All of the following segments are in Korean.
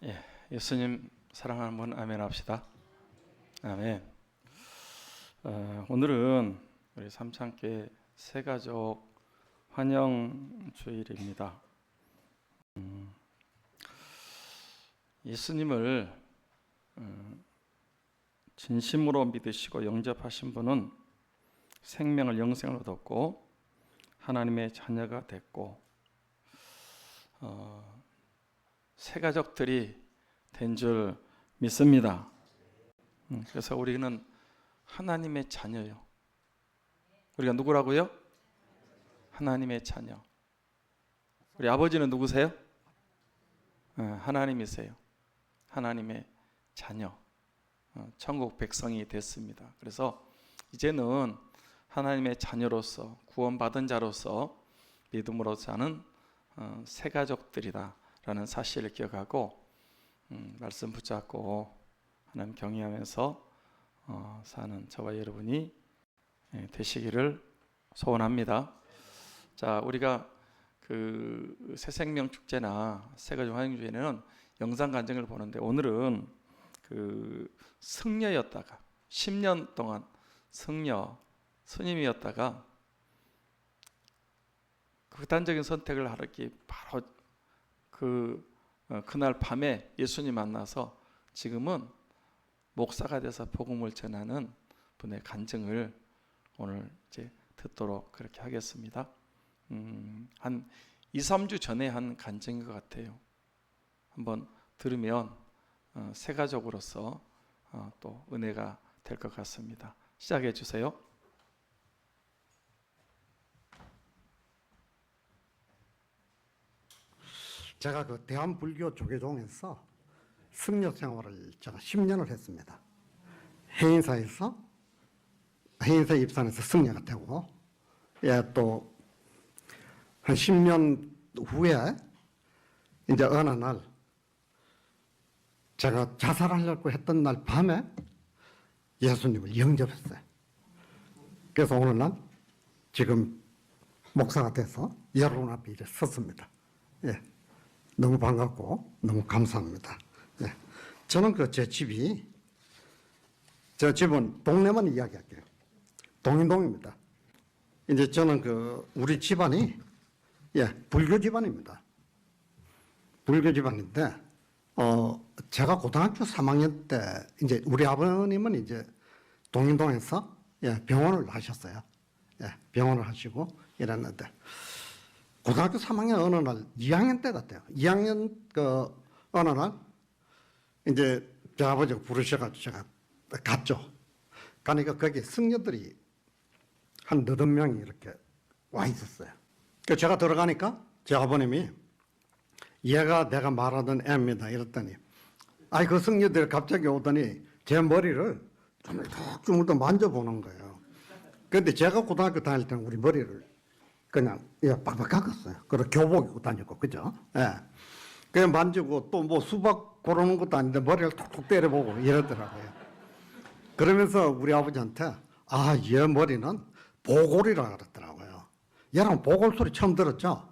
예, 예수님 사랑하는 분 아멘 합시다. 아멘. 오늘은 우리 삼창교회 새가족 환영 주일입니다. 예수님을 진심으로 믿으시고 영접하신 분은 생명을 영생을 얻었고 하나님의 자녀가 됐고 새가족들이 된 줄 믿습니다. 그래서 우리는 하나님의 자녀요. 우리가 누구라고요? 하나님의 자녀. 우리 아버지는 누구세요? 하나님이세요. 하나님의 자녀. 천국 백성이 됐습니다. 그래서 이제는 하나님의 자녀로서 구원받은 자로서 믿음으로 사는 새가족들이다 라는 사실을 기억하고 말씀 붙잡고 하나님 경외하면서 사는 저와 여러분이 되시기를 소원합니다. 자, 우리가 그 새생명 축제나 새가족 환영주에는 영상 간증을 보는데 오늘은 그 승려였다가 10년 동안 승려 스님이었다가 극단적인 선택을 하기 바로 그날 밤에 예수님 만나서 지금은 목사가 돼서 복음을 전하는 분의 간증을 오늘 이제 듣도록 그렇게 하겠습니다. 한 2, 3주 전에 한 간증인 것 같아요. 한번 들으면 새가족으로서 또 은혜가 될 것 같습니다. 시작해 주세요. 제가 그 대한불교 조계종에서 승려 생활을 제가 10년을 했습니다. 해인사에서 해인사 입산해서 승려가 되고, 또 한 10년 후에 이제 어느 날 제가 자살하려고 했던 날 밤에 예수님을 영접했어요. 그래서 오늘날 지금 목사가 돼서 여러분 앞에 이제 섰습니다. 너무 반갑고 너무 감사합니다. 저는 제 집이, 저 집은 동네만 이야기할게요. 동인동입니다. 이제 저는 우리 집안이 불교 집안입니다. 불교 집안인데 제가 고등학교 3학년 때 이제 우리 아버님은 이제 동인동에서 병원을 하셨어요. 병원을 하시고 이랬는데 고등학교 3학년 어느 날 2학년 때 같아요. 2학년 어느 날 이제 제 아버지가 부르셔가지고 제가 갔죠. 가니까 거기 승려들이 한 8명이 이렇게 와 있었어요. 그래서 제가 들어가니까 제 아버님이 얘가 내가 말하던 애입니다 이랬더니 그 승려들이 갑자기 오더니 제 머리를 툭 만져보는 거예요. 그런데 제가 고등학교 다닐 때는 우리 머리를 그냥 빡빡 깎았어요. 그리고 교복 입고 다니고, 그죠? 그냥 만지고 또 뭐 수박 고르는 것도 아닌데 머리를 툭툭 때려보고 이러더라고요. 그러면서 우리 아버지한테 얘 머리는 보골이라 그랬더라고요. 여러분 보골 소리 처음 들었죠?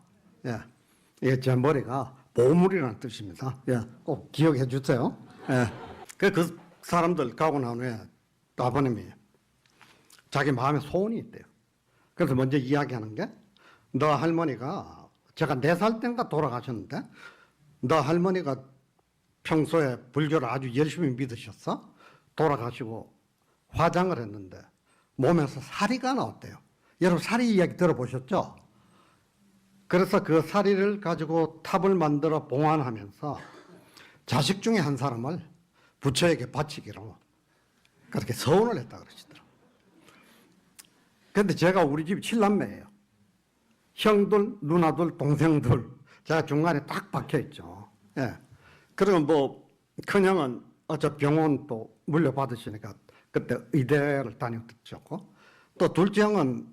제 머리가 보물이라는 뜻입니다. 꼭 기억해 주세요. 그 사람들 가고 난 후에 아버님이 자기 마음에 소원이 있대요. 그래서 먼저 이야기하는 게 너 할머니가 제가 4살 때인가 돌아가셨는데 너 할머니가 평소에 불교를 아주 열심히 믿으셨어? 돌아가시고 화장을 했는데 몸에서 사리가 나왔대요. 여러분 사리 이야기 들어보셨죠? 그래서 그 사리를 가지고 탑을 만들어 봉안하면서 자식 중에 한 사람을 부처에게 바치기로 그렇게 서원을 했다 그러시더라고요. 근데 제가 우리 집 7남매예요. 형들, 누나들, 동생들, 제가 중간에 딱 박혀 있죠. 그리고 뭐 큰형은 어차 병원 또 물려받으시니까 그때 의대를 다녔죠. 또 둘째 형은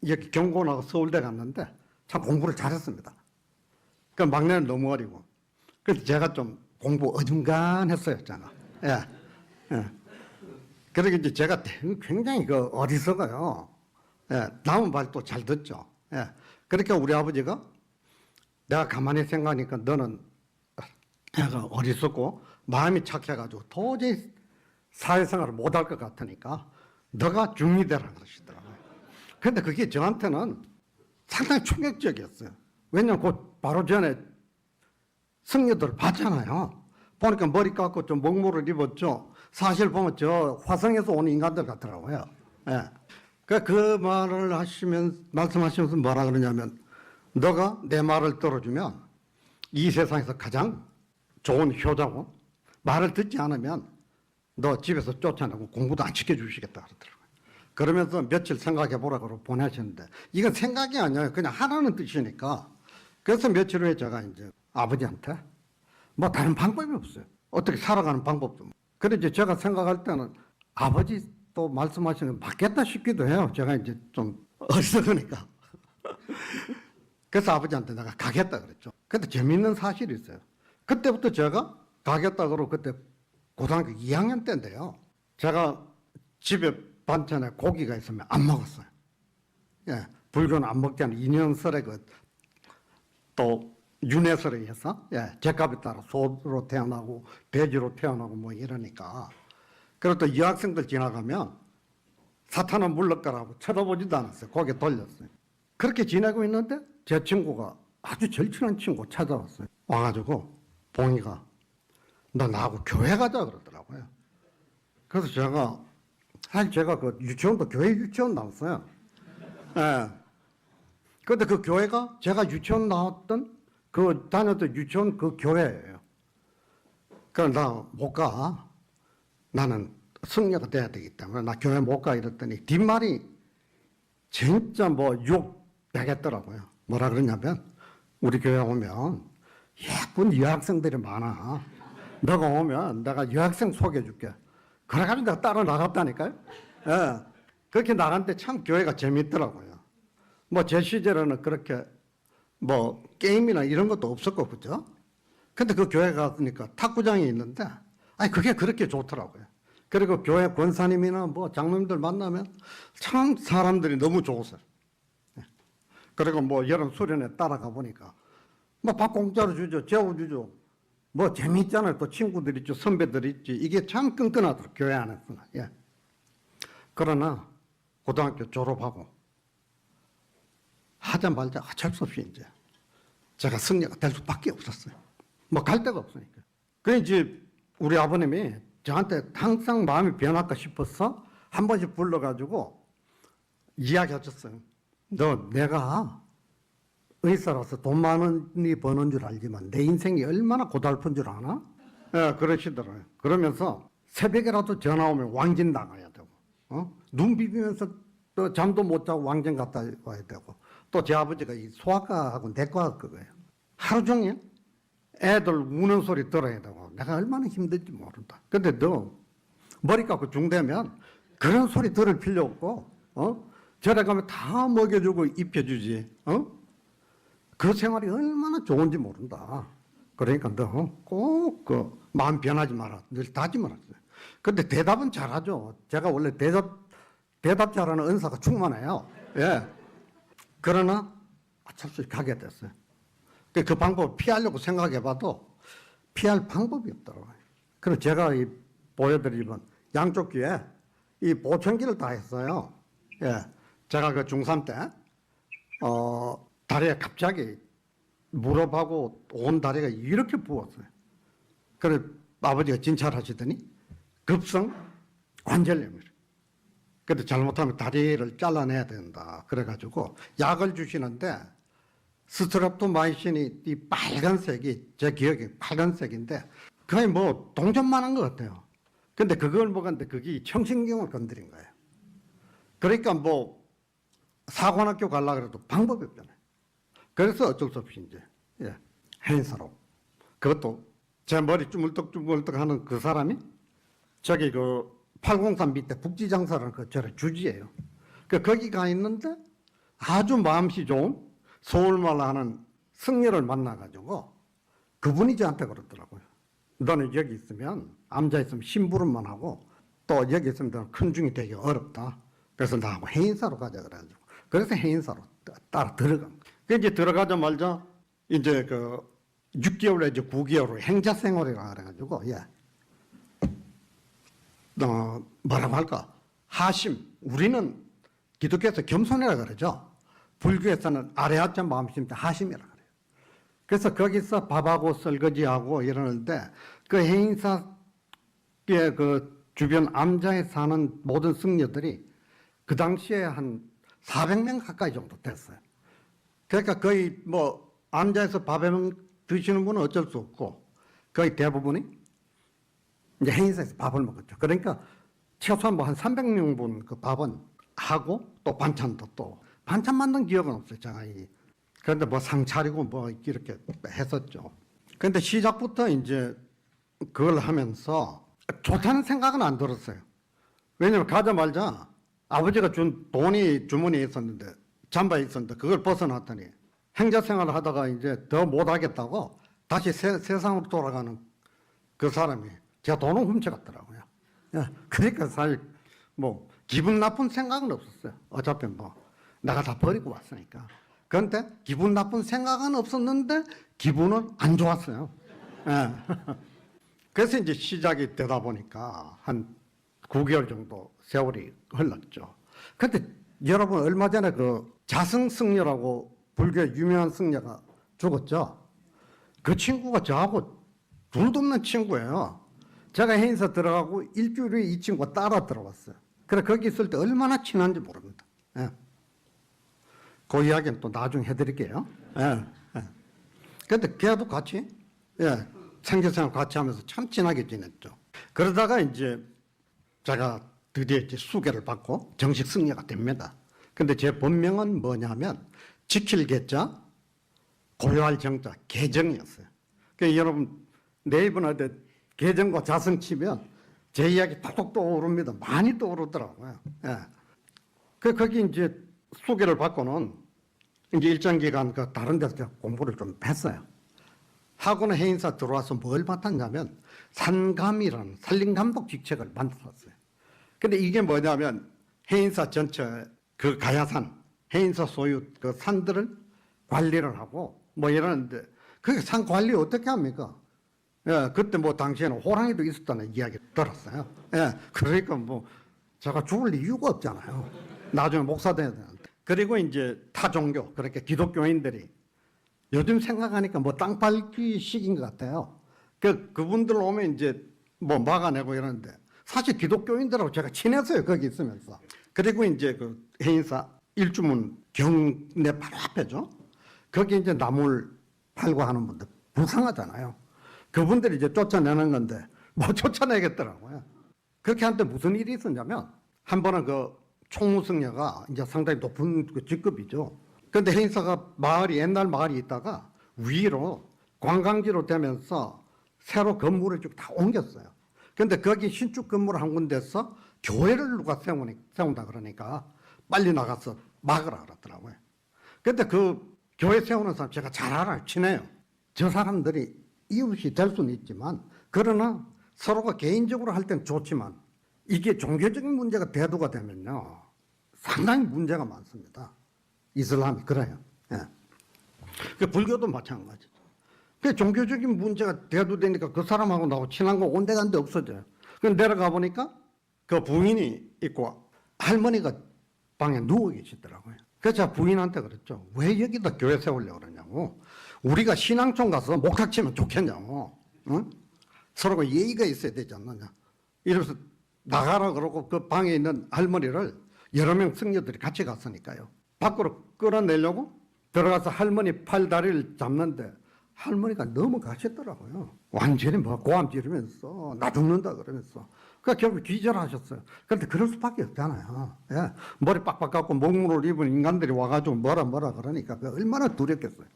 여기 경고 나고 서울대 갔는데 참 공부를 잘했습니다. 그 막내는 너무 어리고. 그래서 제가 좀 공부 어중간했어요, 제가. 그러게 이제 제가 굉장히 어리석어요. 남은 말 또 잘 듣죠. 그러니까 우리 아버지가 내가 가만히 생각하니까 너는 애가 어리석고 마음이 착해가지고 도저히 사회생활을 못할 것 같으니까 너가 중이 되라 그러시더라고요. 근데 그게 저한테는 상당히 충격적이었어요. 왜냐면 그 바로 전에 승려들을 봤잖아요. 보니까 머리 깎고 좀 먹물을 입었죠. 사실 보면 저 화성에서 온 인간들 같더라고요. 예. 그 말을 말씀하시면서 뭐라 그러냐면, 너가 내 말을 들어주면 이 세상에서 가장 좋은 효자고, 말을 듣지 않으면 너 집에서 쫓아내고 공부도 안 시켜주시겠다 그러더라고요. 그러면서 며칠 생각해 보라고 보내셨는데, 이건 생각이 아니에요. 그냥 하라는 뜻이니까. 그래서 며칠 후에 제가 이제 아버지한테 뭐 다른 방법이 없어요. 어떻게 살아가는 방법도. 그래 이제 제가 생각할 때는 아버지 또 말씀하시는 거 맞겠다 싶기도 해요. 제가 이제 좀 어리석으니까. 그래서 아버지한테 내가 가겠다 그랬죠. 근데 재밌는 사실이 있어요. 그때부터 제가 가겠다 그러고, 그때 고등학교 2학년 때인데요. 제가 집에 반찬에 고기가 있으면 안 먹었어요. 예, 불교는 안 먹자는 인연설에 또 윤회설에 의해서, 예, 제값에 따라 소로 태어나고 돼지로 태어나고 뭐 이러니까. 그리고 또 여학생들 지나가면 사탄은 물러가라고 쳐다보지도 않았어요. 고개 돌렸어요. 그렇게 지내고 있는데 제 친구가, 아주 절친한 친구 찾아왔어요. 와가지고 봉이가 너 나하고 교회 가자 그러더라고요. 그래서 사실 제가 그 유치원도 교회 유치원 나왔어요. 예. 근데 그 교회가 제가 유치원 나왔던 다녔던 유치원 그 교회예요. 그래서 나 못 가. 나는 승려가 돼야 되기 때문에 나 교회 못 가 이랬더니 뒷말이 진짜 뭐 욕 되겠더라고요. 뭐라 그러냐면, 우리 교회 오면 예쁜 여학생들이 많아. 너가 오면 내가 여학생 소개해 줄게. 그래가지고 내가 따라 나갔다니까요. 예. 그렇게 나갔는데 참 교회가 재밌더라고요. 뭐 제 시절에는 그렇게 뭐 게임이나 이런 것도 없었고, 그죠? 근데 그 교회 가니까 탁구장이 있는데, 아니, 그게 그렇게 좋더라고요. 그리고 교회 권사님이나 뭐 장로님들 만나면 참 사람들이 너무 좋으세요. 그리고 뭐 여름 수련회 따라가 보니까 뭐 밥 공짜로 주죠. 재워주죠. 뭐 재미있잖아요. 또 친구들 있죠. 선배들 있지. 이게 참 끈끈하더라고요. 교회 안에서는. 예. 그러나 고등학교 졸업하고 하자마자 어쩔 수 없이 이제 제가 승려가 될 수밖에 없었어요. 뭐 갈 데가 없으니까. 그 이제 우리 아버님이 저한테 항상 마음이 변할까 싶어서 한 번씩 불러가지고 이야기하셨어요. 너 내가 의사라서 돈 많이 버는 줄 알지만 내 인생이 얼마나 고달픈 줄 아나? 예, 그러시더라고요. 그러면서 새벽에라도 전화 오면 왕진 나가야 되고, 눈 비비면서 또 잠도 못 자고 왕진 갔다 와야 되고, 또 제 아버지가 이 소아과하고 내과 그거예요. 하루 종일 애들 우는 소리 들어야 되고, 내가 얼마나 힘든지 모른다. 근데 너 머리 깎고 중되면 그런 소리 들을 필요 없고, 절에 가면 다 먹여주고 입혀주지, 그 생활이 얼마나 좋은지 모른다. 그러니까 너 꼭 그 마음 변하지 마라. 늘 다짐을 했어요. 근데 대답은 잘하죠. 제가 원래 대답 잘하는 은사가 충만해요. 예. 그러나 어쩔 수 없이 가게 됐어요. 그 방법을 피하려고 생각해봐도 피할 방법이 없더라고요. 그래서 제가 보여드리면 양쪽 귀에 이 보청기를 다 했어요. 예. 제가 그 중3 때, 다리에 갑자기 무릎하고 온 다리가 이렇게 부었어요. 그래 아버지가 진찰하시더니 급성 관절염이래요. 근데 잘못하면 다리를 잘라내야 된다. 그래가지고 약을 주시는데 스트랩토마이신이 이 빨간색이, 제 기억에 빨간색인데 거의 뭐 동전만한 것 같아요. 근데 그걸 먹었는데 그게 청신경을 건드린 거예요. 그러니까 뭐 사관학교 가려고 해도 방법이 없잖아요. 그래서 어쩔 수 없이 이제, 예, 해인사로. 그것도 제 머리 쭈물떡쭈물떡 하는 그 사람이 저기 그 803 밑에 북지장사라는 그 저의 주지예요. 거기 가 있는데 아주 마음씨 좋은 서울말 하는 승려를 만나가지고 그분이 저한테 그러더라고요. 너는 여기 있으면, 암자 있으면 심부름만 하고 또 여기 있으면 너는 큰 중이 되기 어렵다. 그래서 나하고 해인사로 가자 그래가지고, 그래서 해인사로 따라 들어간 거예요. 그 이제 들어가자마자 이제 그 6개월 내지 9개월을 행자 생활이라 그래가지고, 예. 뭐라고 할까? 하심. 우리는 기독교에서 겸손이라 그러죠. 불교에서는 아레아자 마음심때 하심이라 그래요. 그래서 거기서 밥하고 설거지하고 이러는데 그 해인사의 그 주변 암자에 사는 모든 승려들이 그 당시에 한 400명 가까이 정도 됐어요. 그러니까 거의 뭐 암자에서 밥에 드시는 분은 어쩔 수 없고 거의 대부분이 이제 해인사에서 밥을 먹었죠. 그러니까 최소한 뭐 한 300명분 그 밥은 하고 또 반찬도 또 반찬 만든 기억은 없어요. 제가 그런데 뭐 상 차리고 뭐 이렇게 했었죠. 그런데 시작부터 이제 그걸 하면서 좋다는 생각은 안 들었어요. 왜냐면 가자마자 아버지가 준 돈이 주머니에 있었는데 잠바에 있었는데 그걸 벗어놨더니 행자 생활을 하다가 이제 더 못하겠다고 다시 세상으로 돌아가는 그 사람이 제 돈을 훔쳐갔더라고요. 그러니까 사실 뭐 기분 나쁜 생각은 없었어요. 어차피 뭐 내가 다 버리고 왔으니까. 그런데 기분 나쁜 생각은 없었는데 기분은 안 좋았어요. 예. 그래서 이제 시작이 되다 보니까 한 9개월 정도 세월이 흘렀죠. 그런데 여러분 얼마 전에 그 자승승려라고 불교 유명한 승려가 죽었죠. 그 친구가 저하고 둘도 없는 친구예요. 제가 해인사 들어가고 일주일 후에 이 친구가 따라 들어왔어요. 그래 거기 있을 때 얼마나 친한지 모릅니다. 예. 그 이야기는 또 나중에 해드릴게요. 예. 예. 근데 걔도 같이 예. 생제생활 같이 하면서 참 친하게 지냈죠. 그러다가 이제 제가 드디어 이제 수계를 받고 정식 승려가 됩니다. 근데 제 본명은 뭐냐면 지킬 계자 고요할 정자 계정이었어요. 그러니까 여러분 네이버나 계정과 자성 치면 제 이야기 톡톡 떠오릅니다. 많이 떠오르더라고요. 예. 거기 이제 수계를 받고는 이제 일정 기간 그 다른 데서 제가 공부를 좀 했어요. 하고는 해인사 들어와서 뭘 맡았냐면 산감이라는 산림감독 직책을 맡았어요. 근데 이게 뭐냐면 해인사 전체 그 가야산, 해인사 소유 그 산들을 관리를 하고 뭐 이러는데 그 산 관리 어떻게 합니까? 예, 그때 뭐 당시에는 호랑이도 있었다는 이야기 들었어요. 예, 그러니까 뭐 제가 죽을 이유가 없잖아요. 나중에 목사 돼야 되는데. 그리고 이제 타 종교, 그렇게 기독교인들이 요즘 생각하니까 뭐 땅 밟기 식인 것 같아요. 그분들 오면 이제 뭐 막아내고 이러는데 사실 기독교인들하고 제가 친했어요. 거기 있으면서. 그리고 이제 그 해인사 일주문 경내 바로 앞에죠. 거기 이제 나물 팔고 하는 분들 불쌍하잖아요. 그분들이 이제 쫓아내는 건데 뭐 쫓아내겠더라고요. 그렇게 한때 무슨 일이 있었냐면 한 번은 그 총무승려가 이제 상당히 높은 그 직급이죠. 그런데 해인사가 마을이 옛날 마을이 있다가 위로 관광지로 되면서 새로 건물을 쭉 다 옮겼어요. 그런데 거기 신축 건물 한 군데서 교회를 누가 세운다 그러니까 빨리 나가서 막으라 그러더라고요. 그런데 그 교회 세우는 사람 제가 잘 알아요. 친해요. 저 사람들이 이웃이 될 수는 있지만 그러나 서로가 개인적으로 할 때는 좋지만 이게 종교적인 문제가 대두가 되면요 상당히 문제가 많습니다. 이슬람이 그래요. 예. 그 불교도 마찬가지죠. 그 종교적인 문제가 대두되니까 그 사람하고 나하고 친한 거 온데간데 없어져요. 그럼 내려가 보니까 그 부인이 있고 할머니가 방에 누워 계시더라고요. 그래서 제가 부인한테 그랬죠. 왜 여기다 교회 세우려고 그러냐고. 우리가 신앙촌 가서 목탁 치면 좋겠냐고. 응? 서로가 예의가 있어야 되지 않느냐. 이래서 나가라 그러고 그 방에 있는 할머니를 여러 명 승려들이 같이 갔으니까요. 밖으로 끌어내려고 들어가서 할머니 팔다리를 잡는데 할머니가 넘어가셨더라고요. 완전히 뭐 고함 지르면서 나 죽는다 그러면서. 그러니까 결국 기절하셨어요. 그런데 그럴 수밖에 없잖아요. 예. 머리 빡빡 깎고 목물을 입은 인간들이 와가지고 뭐라 그러니까 얼마나 두렵겠어요.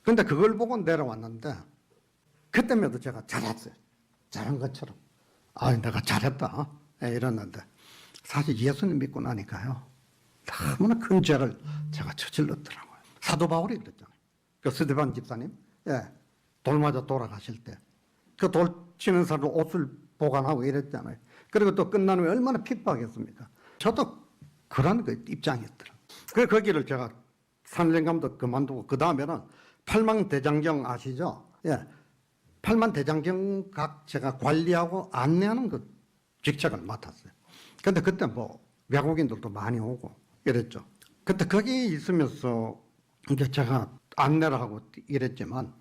근데 그걸 보고 내려왔는데 그때마다 제가 잘했어요. 잘한 것처럼. 아, 내가 잘했다. 예, 이랬는데 사실 예수님 믿고 나니까요. 너무나 큰 죄를 제가 저질렀더라고요. 사도 바울이 그랬잖아요. 그 스데반 집사님, 예, 돌 맞아 돌아가실 때 그 돌 치는 사람 옷을 보관하고 이랬잖아요. 그리고 또 끝난 후에 얼마나 핍박했습니까? 저도 그런 그 입장이었더라고요. 그래서 거기를 제가 산림감독 그만두고 그 다음에는 팔만대장경 아시죠? 예. 팔만대장경 각 제가 관리하고 안내하는 그 직책을 맡았어요. 근데 그때 뭐 외국인들도 많이 오고 이랬죠. 그때 거기 있으면서 이제 제가 안내를 하고 이랬지만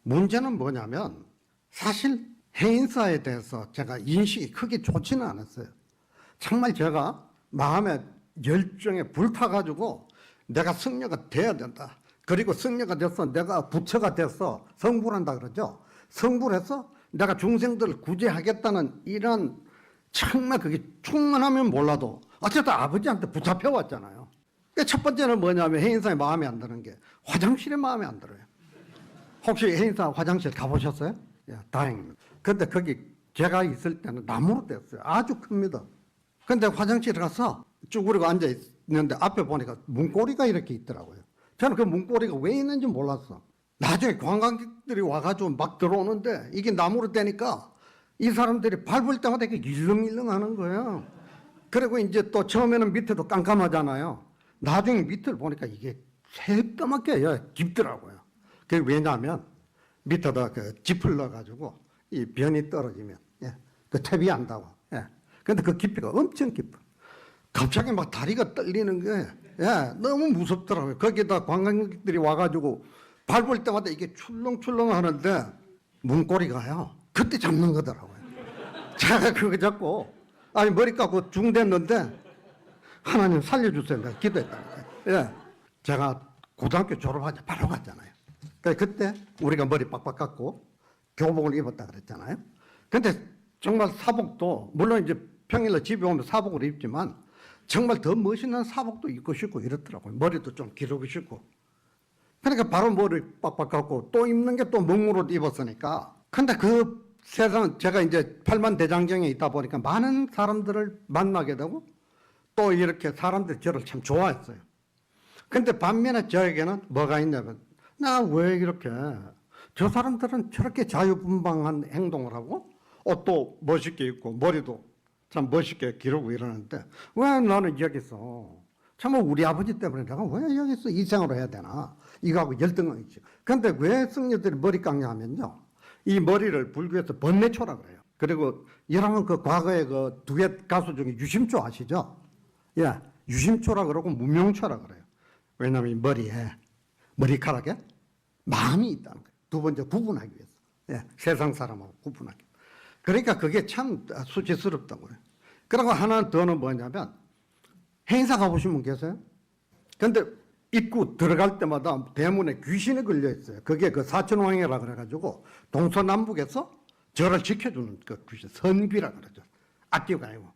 문제는 뭐냐면 사실 해인사에 대해서 제가 인식이 크게 좋지는 않았어요. 정말 제가 마음에 열정에 불타가지고 내가 승려가 돼야 된다. 그리고 승려가 돼서 내가 부처가 돼서 성불한다 그러죠. 성불해서 내가 중생들을 구제하겠다는 이런 정말 그게 충만하면 몰라도 어쨌든 아버지한테 붙잡혀 왔잖아요. 첫 번째는 뭐냐면 해인사에 마음에 안 드는 게 화장실에 마음에 안 들어요. 혹시 해인사 화장실 가보셨어요? 예, 다행입니다. 근데 거기 제가 있을 때는 나무로 됐어요. 아주 큽니다. 근데 화장실에 가서 쭈그리고 앉아 있는데 앞에 보니까 문고리가 이렇게 있더라고요. 저는 그 문고리가 왜 있는지 몰랐어. 나중에 관광객들이 와가지고 막 들어오는데 이게 나무로 되니까 이 사람들이 밟을 때마다 이렇게 일렁일렁 하는 거예요. 그리고 이제 또 처음에는 밑에도 깜깜하잖아요. 나중에 밑을 보니까 이게 새까맣게 깊더라고요. 그게 왜냐하면 밑에다 그 짚을 넣어가지고 이 변이 떨어지면 그 퇴비 한다고. 근데 그 깊이가 엄청 깊어. 갑자기 막 다리가 떨리는 게 너무 무섭더라고요. 거기다 관광객들이 와가지고 밟을 때마다 이게 출렁출렁 하는데 문고리가요. 그때 잡는 거더라고요. 제가 그거 잡고 아니 머리 깎고 중됐는데 하나님 살려주세요. 내가 기도했다는 거예요. 제가 고등학교 졸업하자 바로 갔잖아요. 그때 우리가 머리 빡빡 깎고 교복을 입었다 그랬잖아요. 근데 정말 사복도 물론 이제 평일날 집에 오면 사복을 입지만 정말 더 멋있는 사복도 입고 싶고 이렇더라고요. 머리도 좀 기르고 싶고. 그러니까 바로 머리 빡빡 깎고 또 입는 게 또 먹무로 입었으니까. 근데 그 세상 제가 이제 팔만대장경에 있다 보니까 많은 사람들을 만나게 되고 또 이렇게 사람들이 저를 참 좋아했어요. 근데 반면에 저에게는 뭐가 있냐면 나 왜 이렇게 저 사람들은 저렇게 자유분방한 행동을 하고 옷도 멋있게 입고 머리도 참 멋있게 기르고 이러는데 왜 나는 여기서 정말 우리 아버지 때문에 내가 왜 여기서 이 생활을 해야 되나 이거하고 열등감이죠. 근데 왜 승려들이 머리 깎냐 하면요. 이 머리를 불교에서 번뇌초라 그래요. 그리고 여러분 그 과거에 그 두엣 가수 중에 유심초 아시죠? 예, 유심초라 그러고 무명초라 그래요. 왜냐하면 이 머리에 머리카락에 마음이 있다는 거예요. 두 번째 구분하기 위해서. 세상 사람하고 구분하기 위해서. 그러니까 그게 참 수치스럽다고요. 그리고 하나 더는 뭐냐면 행사 가보신 분 계세요? 근데 입구 들어갈 때마다 대문에 귀신이 걸려 있어요. 그게 그 사천왕이라 그래가지고 동서남북에서 저를 지켜주는 그 귀신, 선귀라 그러죠. 악기가 아니고.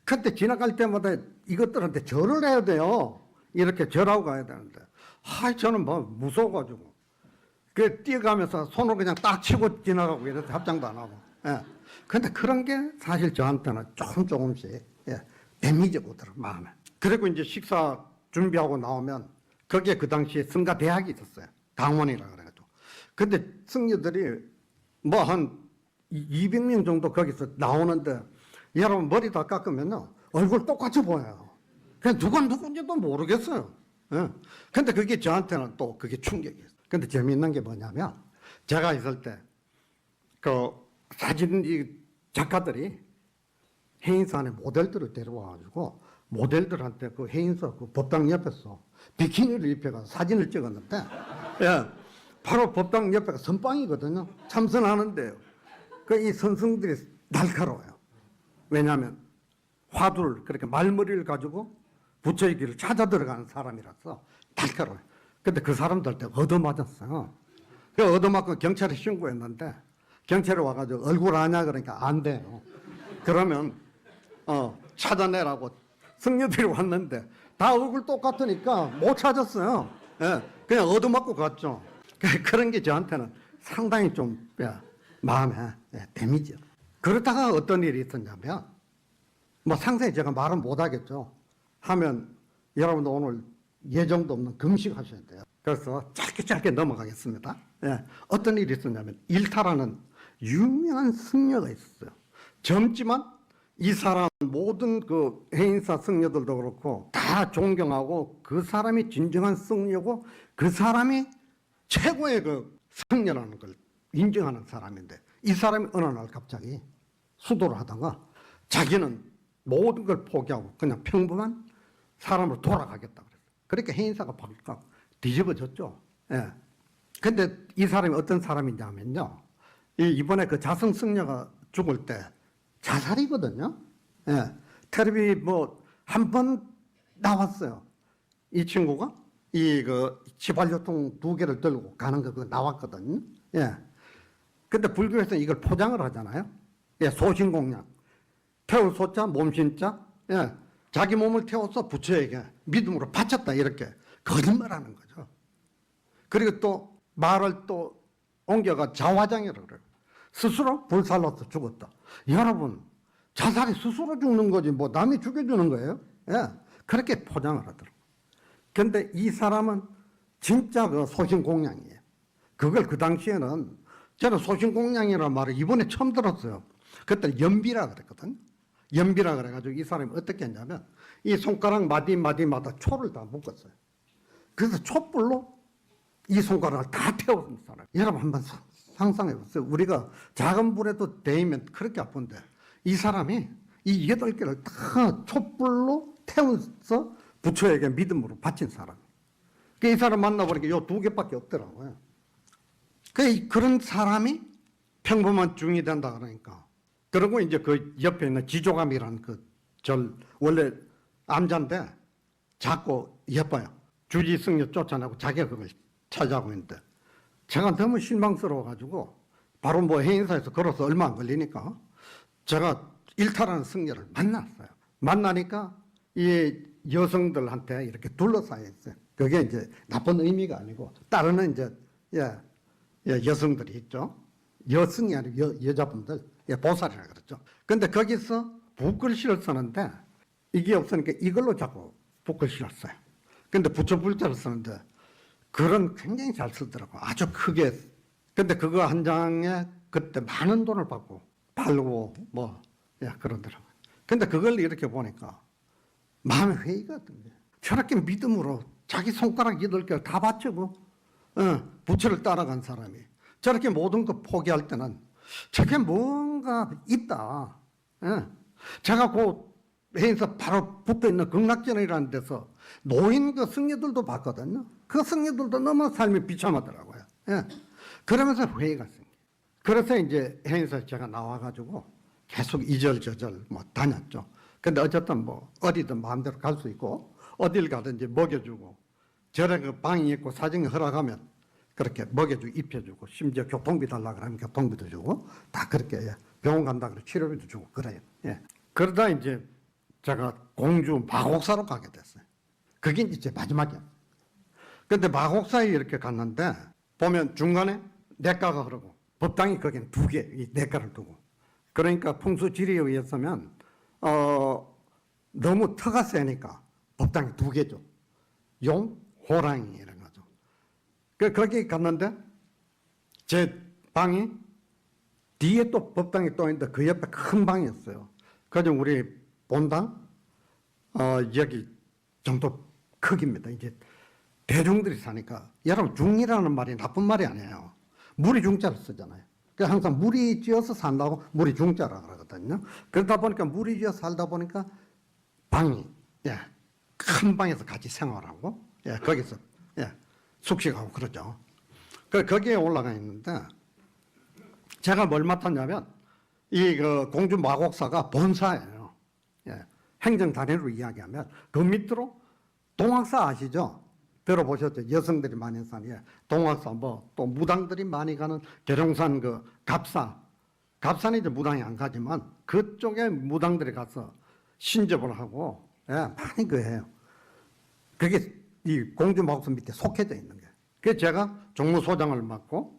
그때 지나갈 때마다 이것들한테 절을 해야 돼요. 이렇게 절하고 가야 되는데, 저는 뭐 무서워가지고. 그 뛰어가면서 손을 그냥 딱 치고 지나가고 이래서 합장도 안 하고. 근데 그런 게 사실 저한테는 조금씩 데미지가 오더라고요, 마음에. 그리고 이제 식사 준비하고 나오면 거기에 그 당시에 성가대학이 있었어요. 당원이라 그래가지고. 근데 승려들이 뭐 한 200명 정도 거기서 나오는데 여러분 머리 다 깎으면요. 얼굴 똑같이 보여요. 그냥 누가 누군지도 모르겠어요. 근데 그게 저한테는 또 그게 충격이었어요. 근데 재미있는 게 뭐냐면 제가 있을 때 그 사진 이 작가들이 해인사 안에 모델들을 데려와가지고 모델들한테 그 해인사 그 법당 옆에서 비키니를 입혀가지고 사진을 찍었는데 바로 법당 옆에가 선방이거든요. 참선하는데요. 그 이 선승들이 날카로워요. 왜냐하면 화두를 그렇게 말머리를 가지고 부처의 길을 찾아 들어가는 사람이라서 날카로워요. 근데 그 사람들한테 얻어맞았어요. 그 얻어맞고 경찰에 신고했는데 경찰이 와가지고 얼굴 아냐 그러니까 안 돼요. 그러면 찾아내라고 승려들이 왔는데 다 얼굴 똑같으니까 못 찾았어요. 그냥 얻어맞고 갔죠. 그런 게 저한테는 상당히 좀 마음에 데미지요. 그러다가 어떤 일이 있었냐면 뭐 상세히 제가 말은 못하겠죠. 하면 여러분도 오늘 예정도 없는 금식하셔야 돼요. 그래서 짧게 넘어가겠습니다. 어떤 일이 있었냐면 일타라는 유명한 승려가 있었어요. 젊지만 이 사람 모든 그 해인사 승려들도 그렇고 다 존경하고 그 사람이 진정한 승려고 그 사람이 최고의 그 성녀라는 걸 인정하는 사람인데 이 사람이 어느 날 갑자기 수도를 하다가 자기는 모든 걸 포기하고 그냥 평범한 사람으로 돌아가겠다 그랬어요. 그러니까 해인사가 바뀌니까 뒤집어졌죠. 예. 근데 이 사람이 어떤 사람이냐면요. 이번에 그 자성승려가 죽을 때 자살이거든요. 예. 텔레비 뭐 한 번 나왔어요. 이 친구가 이 그 휘발유통 2개를 들고 가는 거 그거 나왔거든요. 예. 근데 불교에서 이걸 포장을 하잖아요. 예, 소신공양. 태울 소자, 몸신자. 예. 자기 몸을 태워서 부처에게 믿음으로 바쳤다. 이렇게 거짓말하는 거죠. 그리고 또 말을 또 옮겨가 자화장이라고 그래요. 스스로 불살라서 죽었다. 여러분, 자살이 스스로 죽는 거지 뭐 남이 죽여주는 거예요. 예. 그렇게 포장을 하더라고요. 근데 이 사람은 진짜 그 소신공양이에요. 그걸 그 당시에는 저는 소신공양이라는 말을 이번에 처음 들었어요. 그때 연비라 그랬거든. 연비라 그래가지고 이 사람이 어떻게 했냐면 이 손가락 마디마디마다 초를 다 묶었어요. 그래서 촛불로 이 손가락을 다 태웠는 사람. 여러분 한번 상상해 보세요. 우리가 작은 불에도 데이면 그렇게 아픈데 이 사람이 이 8개를 다 촛불로 태워서 부처에게 믿음으로 바친 사람. 이 사람 만나보니까 요 2개밖에 없더라고요. 그런 사람이 평범한 중이 된다 그러니까. 그리고 이제 그 옆에 있는 지조감이라는 그 절, 원래 암자인데 작고 예뻐요. 주지승려 쫓아내고 자기가 그걸 차지하고 있는데 제가 너무 실망스러워가지고 바로 뭐 해인사에서 걸어서 얼마 안 걸리니까 제가 일탈하는 승려를 만났어요. 만나니까 이 여성들한테 이렇게 둘러싸여 있어요. 그게 이제 나쁜 의미가 아니고 따르는 이제 여성들이 있죠. 여성이 아니고 여자분들 보살이라 그러죠. 근데 거기서 붓글씨를 쓰는데 이게 없으니까 이걸로 자꾸 붓글씨를 써요. 근데 부처 불자를 쓰는데 글은 굉장히 잘 쓰더라고. 아주 크게. 근데 그거 한 장에 그때 많은 돈을 받고 팔고 뭐 그러더라고요. 근데 그걸 이렇게 보니까 마음에 회의가 든 거예요. 저렇게 믿음으로 자기 손가락 8개를 다 바치고 부처를 따라간 사람이 저렇게 모든 거 포기할 때는 저게 뭔가 있다. 제가 그 해인사 바로 붙어있는 극락전이라는 데서 노인 그 승려들도 봤거든요. 그 승려들도 너무 삶이 비참하더라고요. 그러면서 회의가 생겨요. 그래서 이제 해인사에 제가 나와가지고 계속 이절저절 뭐 다녔죠. 근데 어쨌든 뭐 어디든 마음대로 갈 수 있고 어딜 가든지 먹여주고 저런 그 방이 있고 사정이 허락하면 그렇게 먹여주고 입혀주고 심지어 교통비 달라 그러면 교통비도 주고 다 그렇게 병원 간다 그래 치료비도 주고 그래요. 그러다 이제 제가 공주 마곡사로 가게 됐어요. 그게 이제 제 마지막이에요. 근데 마곡사에 이렇게 갔는데 보면 중간에 내과가 흐르고 법당이 거기는 2개, 이 내과를 두고 그러니까 풍수지리에 의해서면 너무 터가 세니까 법당이 2개죠. 용, 호랑이 이런 거죠. 거기 갔는데 제 방이 뒤에 또 법당이 또 있는데 그 옆에 큰 방이었어요. 그래서 우리 본당 여기 정도 크기입니다. 이제 대중들이 사니까 여러분 중이라는 말이 나쁜 말이 아니에요. 무리 중자를 쓰잖아요. 그래서 항상 무리 지어서 산다고 무리 중자라 그러거든요. 그러다 보니까 무리 지어 살다 보니까 방이 큰 방에서 같이 생활하고 거기서 숙식하고 그러죠. 거기에 올라가 있는데 제가 뭘 맡았냐면 이 그 공주 마곡사가 본사예요. 행정 단위로 이야기하면 그 밑으로 동학사 아시죠? 들어보셨죠? 여성들이 많이 사는 동학사 뭐 또 무당들이 많이 가는 계룡산 그 갑산에 이제 무당이 안 가지만 그쪽에 무당들이 가서 신접을 하고 많이 그 해요. 그게 이 공주 마곡사 밑에 속해져 있는 거예요. 그래서 제가 종무소장을 맡고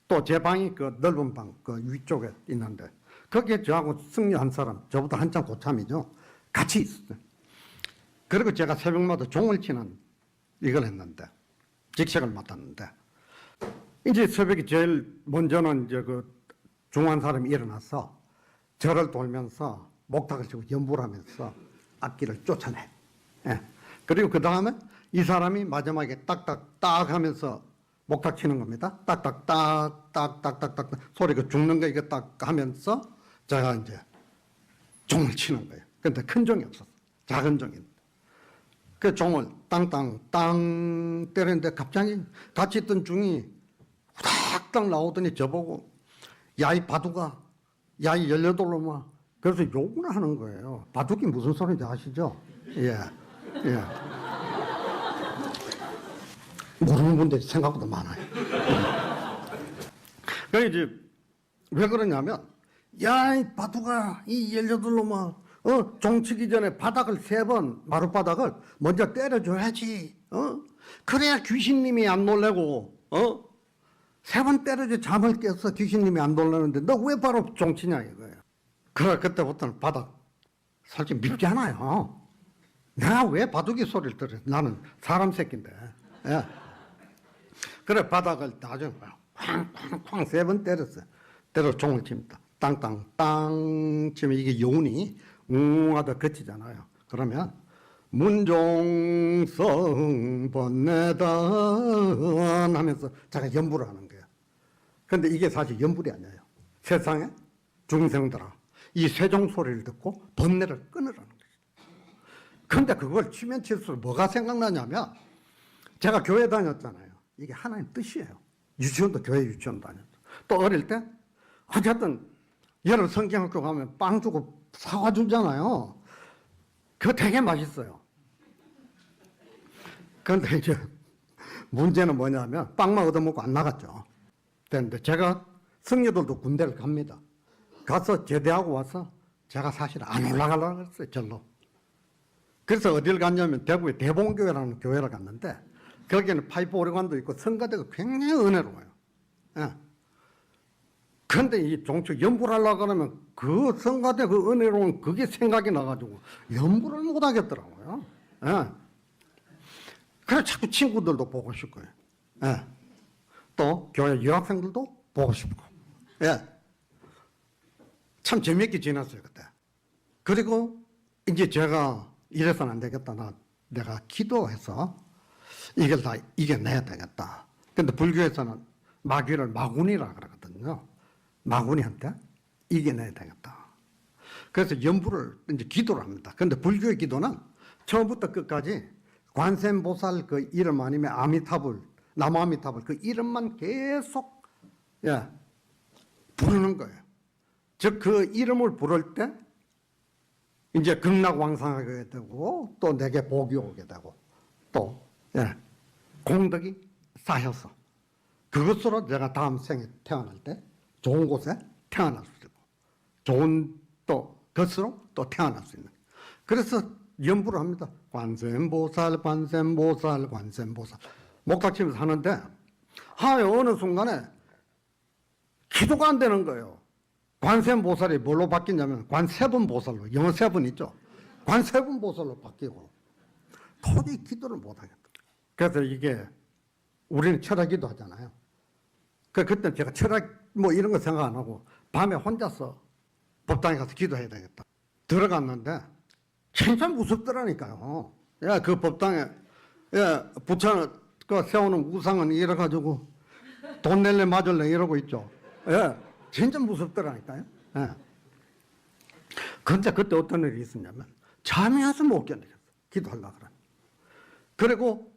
또 제 방이 그 넓은 방 그 위쪽에 있는데 거기에 저하고 승려 한 사람 저보다 한참 고참이죠. 같이 있었어요. 그리고 제가 새벽마다 종을 치는 이걸 했는데 직책을 맡았는데 이제 새벽에 제일 먼저는 이제 그 중한 사람이 일어나서 절을 돌면서 목탁을 치고 연부를 하면서 악기를 쫓아내. 그리고 그 다음에 이 사람이 마지막에 딱딱딱 하면서 목탁 치는 겁니다. 딱딱딱 딱딱딱딱 소리가 죽는 거 이거 딱 하면서 제가 이제 종을 치는 거예요. 근데 큰 종이 없었어. 작은 종인데. 그 종을 땅땅 땅 때리는데 갑자기 같이 있던 중이 후닥닥 나오더니 저보고 야 이 바둑아 야 이 18놈아 그래서 욕을 하는 거예요. 바둑이 무슨 소리인지 아시죠? 예. 예. 모르는 분들이 생각보다 많아요. 그러니까 이제 왜 그러냐면 야 이 바둑아 이 18놈아 종 치기 전에 바닥을 3번 마룻바닥을 먼저 때려줘야지. 그래야 귀신님이 안 놀래고 3번 때려줘 잠을 깨서 귀신님이 안 놀라는데 너 왜 바로 종 치냐 이거예요. 그래 그때부터는 바닥 솔직히 밉지 않아요. 내가 왜 바둑이 소리를 들어? 나는 사람 새끼인데. 예. 그래 바닥을 나중에 쾅쾅쾅 3번 때렸어요. 때려 종을 칩니다. 땅땅땅 치면 이게 여운이 웅하다 그치잖아요. 그러면 문종성 번뇌단 하면서 제가 연부를 하는 거예요. 근데 이게 사실 연불이 아니에요. 세상에 중생들아 이 세종 소리를 듣고 번뇌를 끊으라는 거예요. 근데 그걸 치면 칠수록 뭐가 생각나냐면 제가 교회 다녔잖아요. 이게 하나님 뜻이에요. 유치원도 교회 유치원 다녔죠. 또 어릴 때 어쨌든 여름 성경학교 가면 빵 주고 사과 주잖아요. 그거 되게 맛있어요. 그런데 이제 문제는 뭐냐면 빵만 얻어먹고 안 나갔죠. 그런데 제가 성녀들도 군대를 갑니다. 가서 제대하고 와서 제가 사실 안 올라가려고 했어요. 절로. 그래서 어딜 갔냐면 대구에 대봉교회라는 교회를 갔는데 거기는 파이프 오르간도 있고 성가대가 굉장히 은혜로워요. 예. 그런데 이 종축 연부를 하려고 그러면 그 성가대 그 은혜로운 그게 생각이 나가지고 연부를 못 하겠더라고요. 예. 그래서 자꾸 친구들도 보고 싶고요. 예. 또 교회 유학생들도 보고 싶고. 예. 참 재미있게 지냈어요, 그때. 그리고 이제 제가 이래서는 안 되겠다. 내가 기도해서 이걸 다 이겨내야 되겠다. 근데 불교에서는 마귀를 마군이라 그러거든요. 마군이한테 이겨내야 되겠다. 그래서 연부를 이제 기도를 합니다. 근데 불교의 기도는 처음부터 끝까지 관세음보살 그 이름 아니면 아미타불, 나무아미타불 그 이름만 계속 예, 부르는 거예요. 즉 그 이름을 부를 때 이제 극락왕상하게 되고 또 내게 복이 오게 되고 또 예, 공덕이 쌓여서 그것으로 내가 다음 생에 태어날 때 좋은 곳에 태어날 수 있고 좋은 또 것으로 또 태어날 수 있는. 그래서 연부를 합니다. 관세음보살, 관세음보살, 관세음보살. 목탁치면서 하는데 어느 순간에 기도가 안 되는 거예요. 관세음보살이 뭘로 바뀌냐면 관세분보살로, 영어 세분 있죠. 관세분보살로 바뀌고 도저히 기도를 못 하겠다. 그래서 이게 우리는 철학기도 하잖아요. 그때 제가 철학 뭐 이런 거 생각 안 하고 밤에 혼자서 법당에 가서 기도해야 되겠다. 들어갔는데 진짜 무섭더라니까요. 야, 그 법당에 부처가 세우는 우상은 이래가지고 돈 낼래 맞을래 이러고 있죠. 예, 진짜 무섭더라니까요. 예. 근데 그때 어떤 일이 있었냐면 잠이 와서 못 견디겠어. 기도하려고 그래. 그리고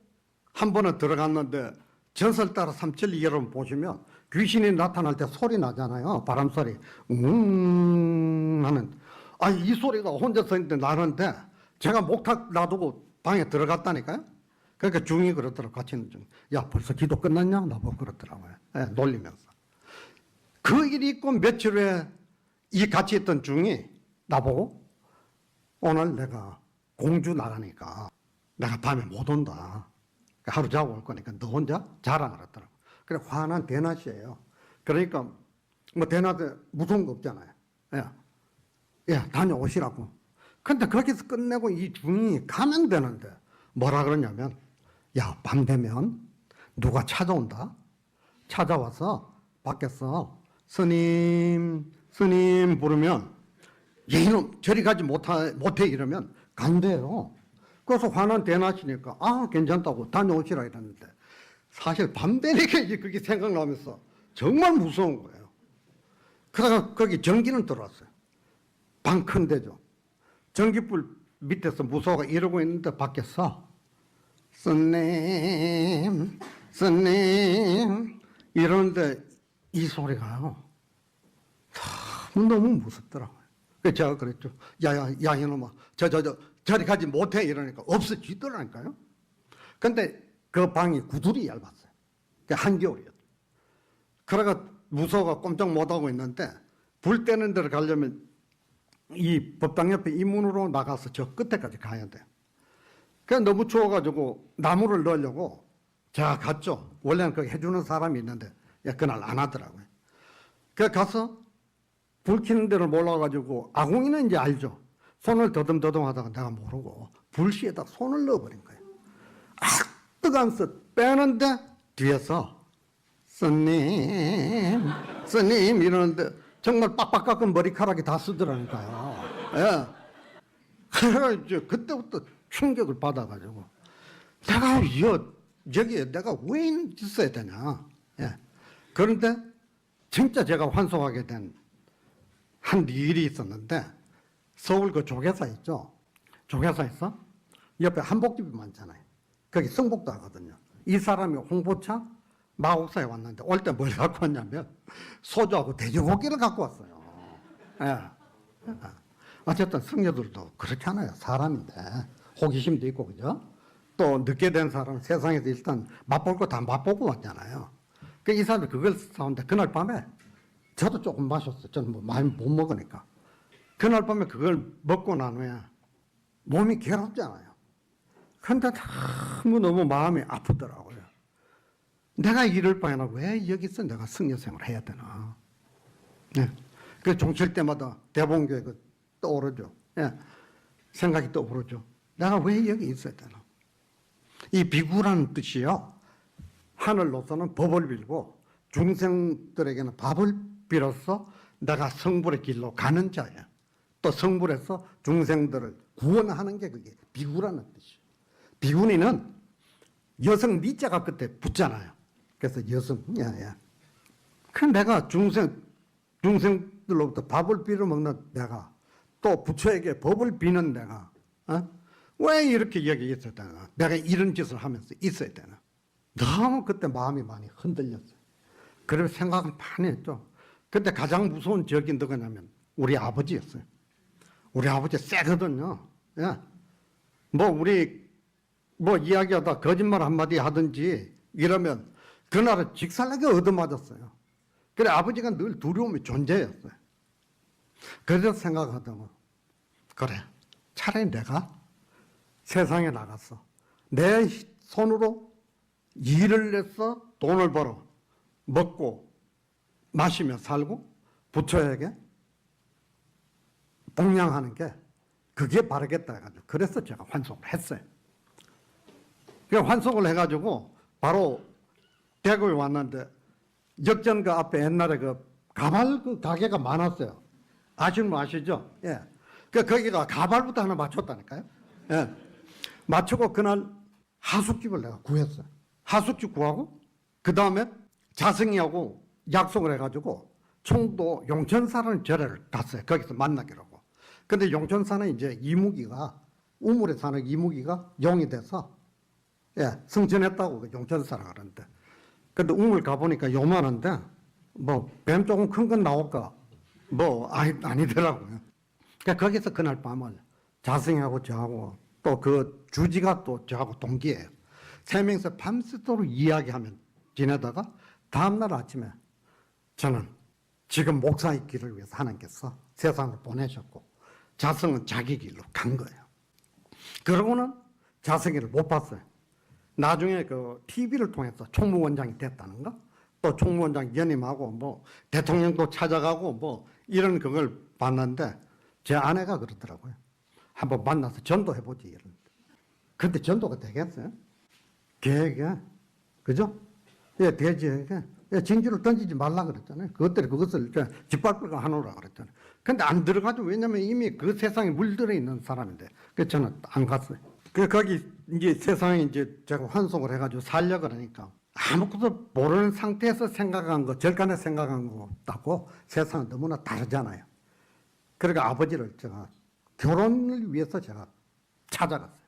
한 번은 들어갔는데 전설 따라 372 여러분 보시면 귀신이 나타날 때 소리 나잖아요. 바람 소리. 하는. 이 소리가 혼자 서 있는데 나는데 제가 목탁 놔두고 방에 들어갔다니까요. 그러니까 중이 그러더라고. 같이 있는 중. 야, 벌써 기도 끝났냐? 나보고 그러더라고요. 예, 놀리면서. 그 일이 있고 며칠 후에 이 같이 있던 중이 나보고 오늘 내가 공주 나가니까 내가 밤에 못 온다. 하루 자고 올 거니까 너 혼자 자라 그랬더라고. 그래 화난 대낮이에요. 그러니까 뭐 대낮에 무서운 거 없잖아요. 다녀오시라고. 근데 거기서 끝내고 이 중이 가면 되는데 뭐라 그러냐면 야, 밤 되면 누가 찾아온다. 찾아와서 밖에서 스님 부르면 이놈 저리 가지 못해 이러면 간대요. 그래서 화난 대낮이니까 괜찮다고 다녀오시라 이랬는데 사실 밤되니까 이제 그게 생각나면서 정말 무서운 거예요. 그러다가 거기 전기는 들어왔어요. 방 큰 데죠. 전기불 밑에서 무서워가 이러고 있는데 밖에서 스님, 스님 이러는데 이 소리가요. 너무 무섭더라고요. 그래서 제가 그랬죠. 야, 이놈아, 저리 가지 못해. 이러니까 없어지더라니까요. 근데 그 방이 구들이 얇았어요. 한겨울이었죠. 그래가 무서워가 꼼짝 못하고 있는데 불 때는 데로 가려면 이 법당 옆에 이 문으로 나가서 저 끝에까지 가야 돼요. 그냥 너무 추워가지고 나무를 넣으려고 제가 갔죠. 원래는 그거 해주는 사람이 있는데 그날 안 하더라고요. 그래서 가서 불 켜는 데를 몰라가지고 아궁이는 이제 알죠. 손을 더듬더듬 하다가 내가 모르고 불씨에다 손을 넣어버린 거예요. 뜨거워서 빼는데 뒤에서 스님, 스님 이러는데 정말 빡빡 깎은 머리카락이 다 쓰더라니까요. 예. 그래서 그때부터 충격을 받아가지고 내가 여기에 내가 왜 있어야 되냐. 예. 그런데 진짜 제가 환송하게 된 한 일이 있었는데 서울 그 조계사 있죠. 조계사에서 옆에 한복집이 많잖아요. 거기 성복도 하거든요. 이 사람이 홍보차 마곡사에 왔는데 올 때 뭘 갖고 왔냐면 소주하고 돼지고기를 갖고 왔어요. 예. 어쨌든 성녀들도 그렇잖아요. 사람인데 호기심도 있고 그죠? 또 늦게 된 사람은 세상에서 일단 맛볼 거 다 맛보고 왔잖아요. 그 이 사람이 그걸 사오는데 그날 밤에 저도 조금 마셨어요. 저는 뭐 많이 못 먹으니까. 그날 밤에 그걸 먹고 난 후에 몸이 괴롭잖아요. 근데 너무 마음이 아프더라고요. 내가 이럴 바에나 왜 여기서 내가 승려생활을 해야 되나. 네. 그 종칠 때마다 대봉교회 떠오르죠. 예. 생각이 떠오르죠. 내가 왜 여기 있어야 되나. 이 비구라는 뜻이요. 하늘로서는 법을 빌고 중생들에게는 밥을 빌어서 내가 성불의 길로 가는 자예요. 또 성불에서 중생들을 구원하는 게 그게 비구라는 뜻이에요. 비구니는 여성 니자가 끝에 붙잖아요. 그래서 여성, 그 내가 중생들로부터 밥을 빌어 먹는 내가 또 부처에게 법을 비는 내가 왜 이렇게 여기 있어야 되나? 내가 이런 짓을 하면서 있어야 되나? 너무 그때 마음이 많이 흔들렸어요. 그래서 생각을 많이 했죠. 그때 가장 무서운 적이 누구냐면 우리 아버지였어요. 우리 아버지 세거든요. 예. 우리 이야기하다 거짓말 한마디 하든지 이러면 그날은 직살나게 얻어맞았어요. 그래 아버지가 늘 두려움의 존재였어요. 그래서 생각하다가 그래 차라리 내가 세상에 나가서 내 손으로 일을 내서 돈을 벌어 먹고 마시며 살고 부처에게 봉양하는 게 그게 바르겠다 해가지고 그래서 제가 환송을 했어요. 그래서 환송을 해가지고 바로 대구에 왔는데 역전그 앞에 옛날에 그 가발 그 가게가 많았어요. 아시는 분 아시죠? 예. 거기가 가발부터 하나 맞췄다니까요. 예. 맞추고 그날 하숙집을 내가 구했어요. 하숙집 구하고 그 다음에 자승이하고 약속을 해가지고 청도 용천사라는 절에를 갔어요. 거기서 만나기로 하고. 근데 용천사는 이제 이무기가 우물에 사는 이무기가 용이 돼서 승천했다고 그 용천사라 그러는데 근데 우물 가보니까 요만한데 뱀 조금 큰 건 나올까 아니더라고요. 그러니까 거기서 그날 밤을 자승하고 저하고 또 그 주지가 또 저하고 동기예요. 세 명이서 밤새도록 이야기하면 지내다가 다음날 아침에 저는 지금 목사의 길을 위해서 하나님께서 세상을 보내셨고 자승은 자기 길로 간 거예요. 그러고는 자승이를 못 봤어요. 나중에 그 TV를 통해서 총무원장이 됐다는 거, 또 총무원장 연임하고 대통령도 찾아가고 이런 그걸 봤는데 제 아내가 그러더라고요. 한번 만나서 전도해보지 이러는데. 근데 전도가 되겠어요? 계획에 그죠? 되지. 진주를 던지지 말라 그랬잖아요. 그것을 짓밟고 하노라 그랬잖아요. 근데 안 들어가죠. 왜냐면 이미 그 세상에 물들어 있는 사람인데. 그래서 저는 안 갔어요. 거기 이제 세상에 이제 제가 환송을 해가지고 살려 그러니까 아무것도 모르는 상태에서 생각한 거, 절간에 생각한 거하고 세상은 너무나 다르잖아요. 그러니까 아버지를 제가 결혼을 위해서 제가 찾아갔어요.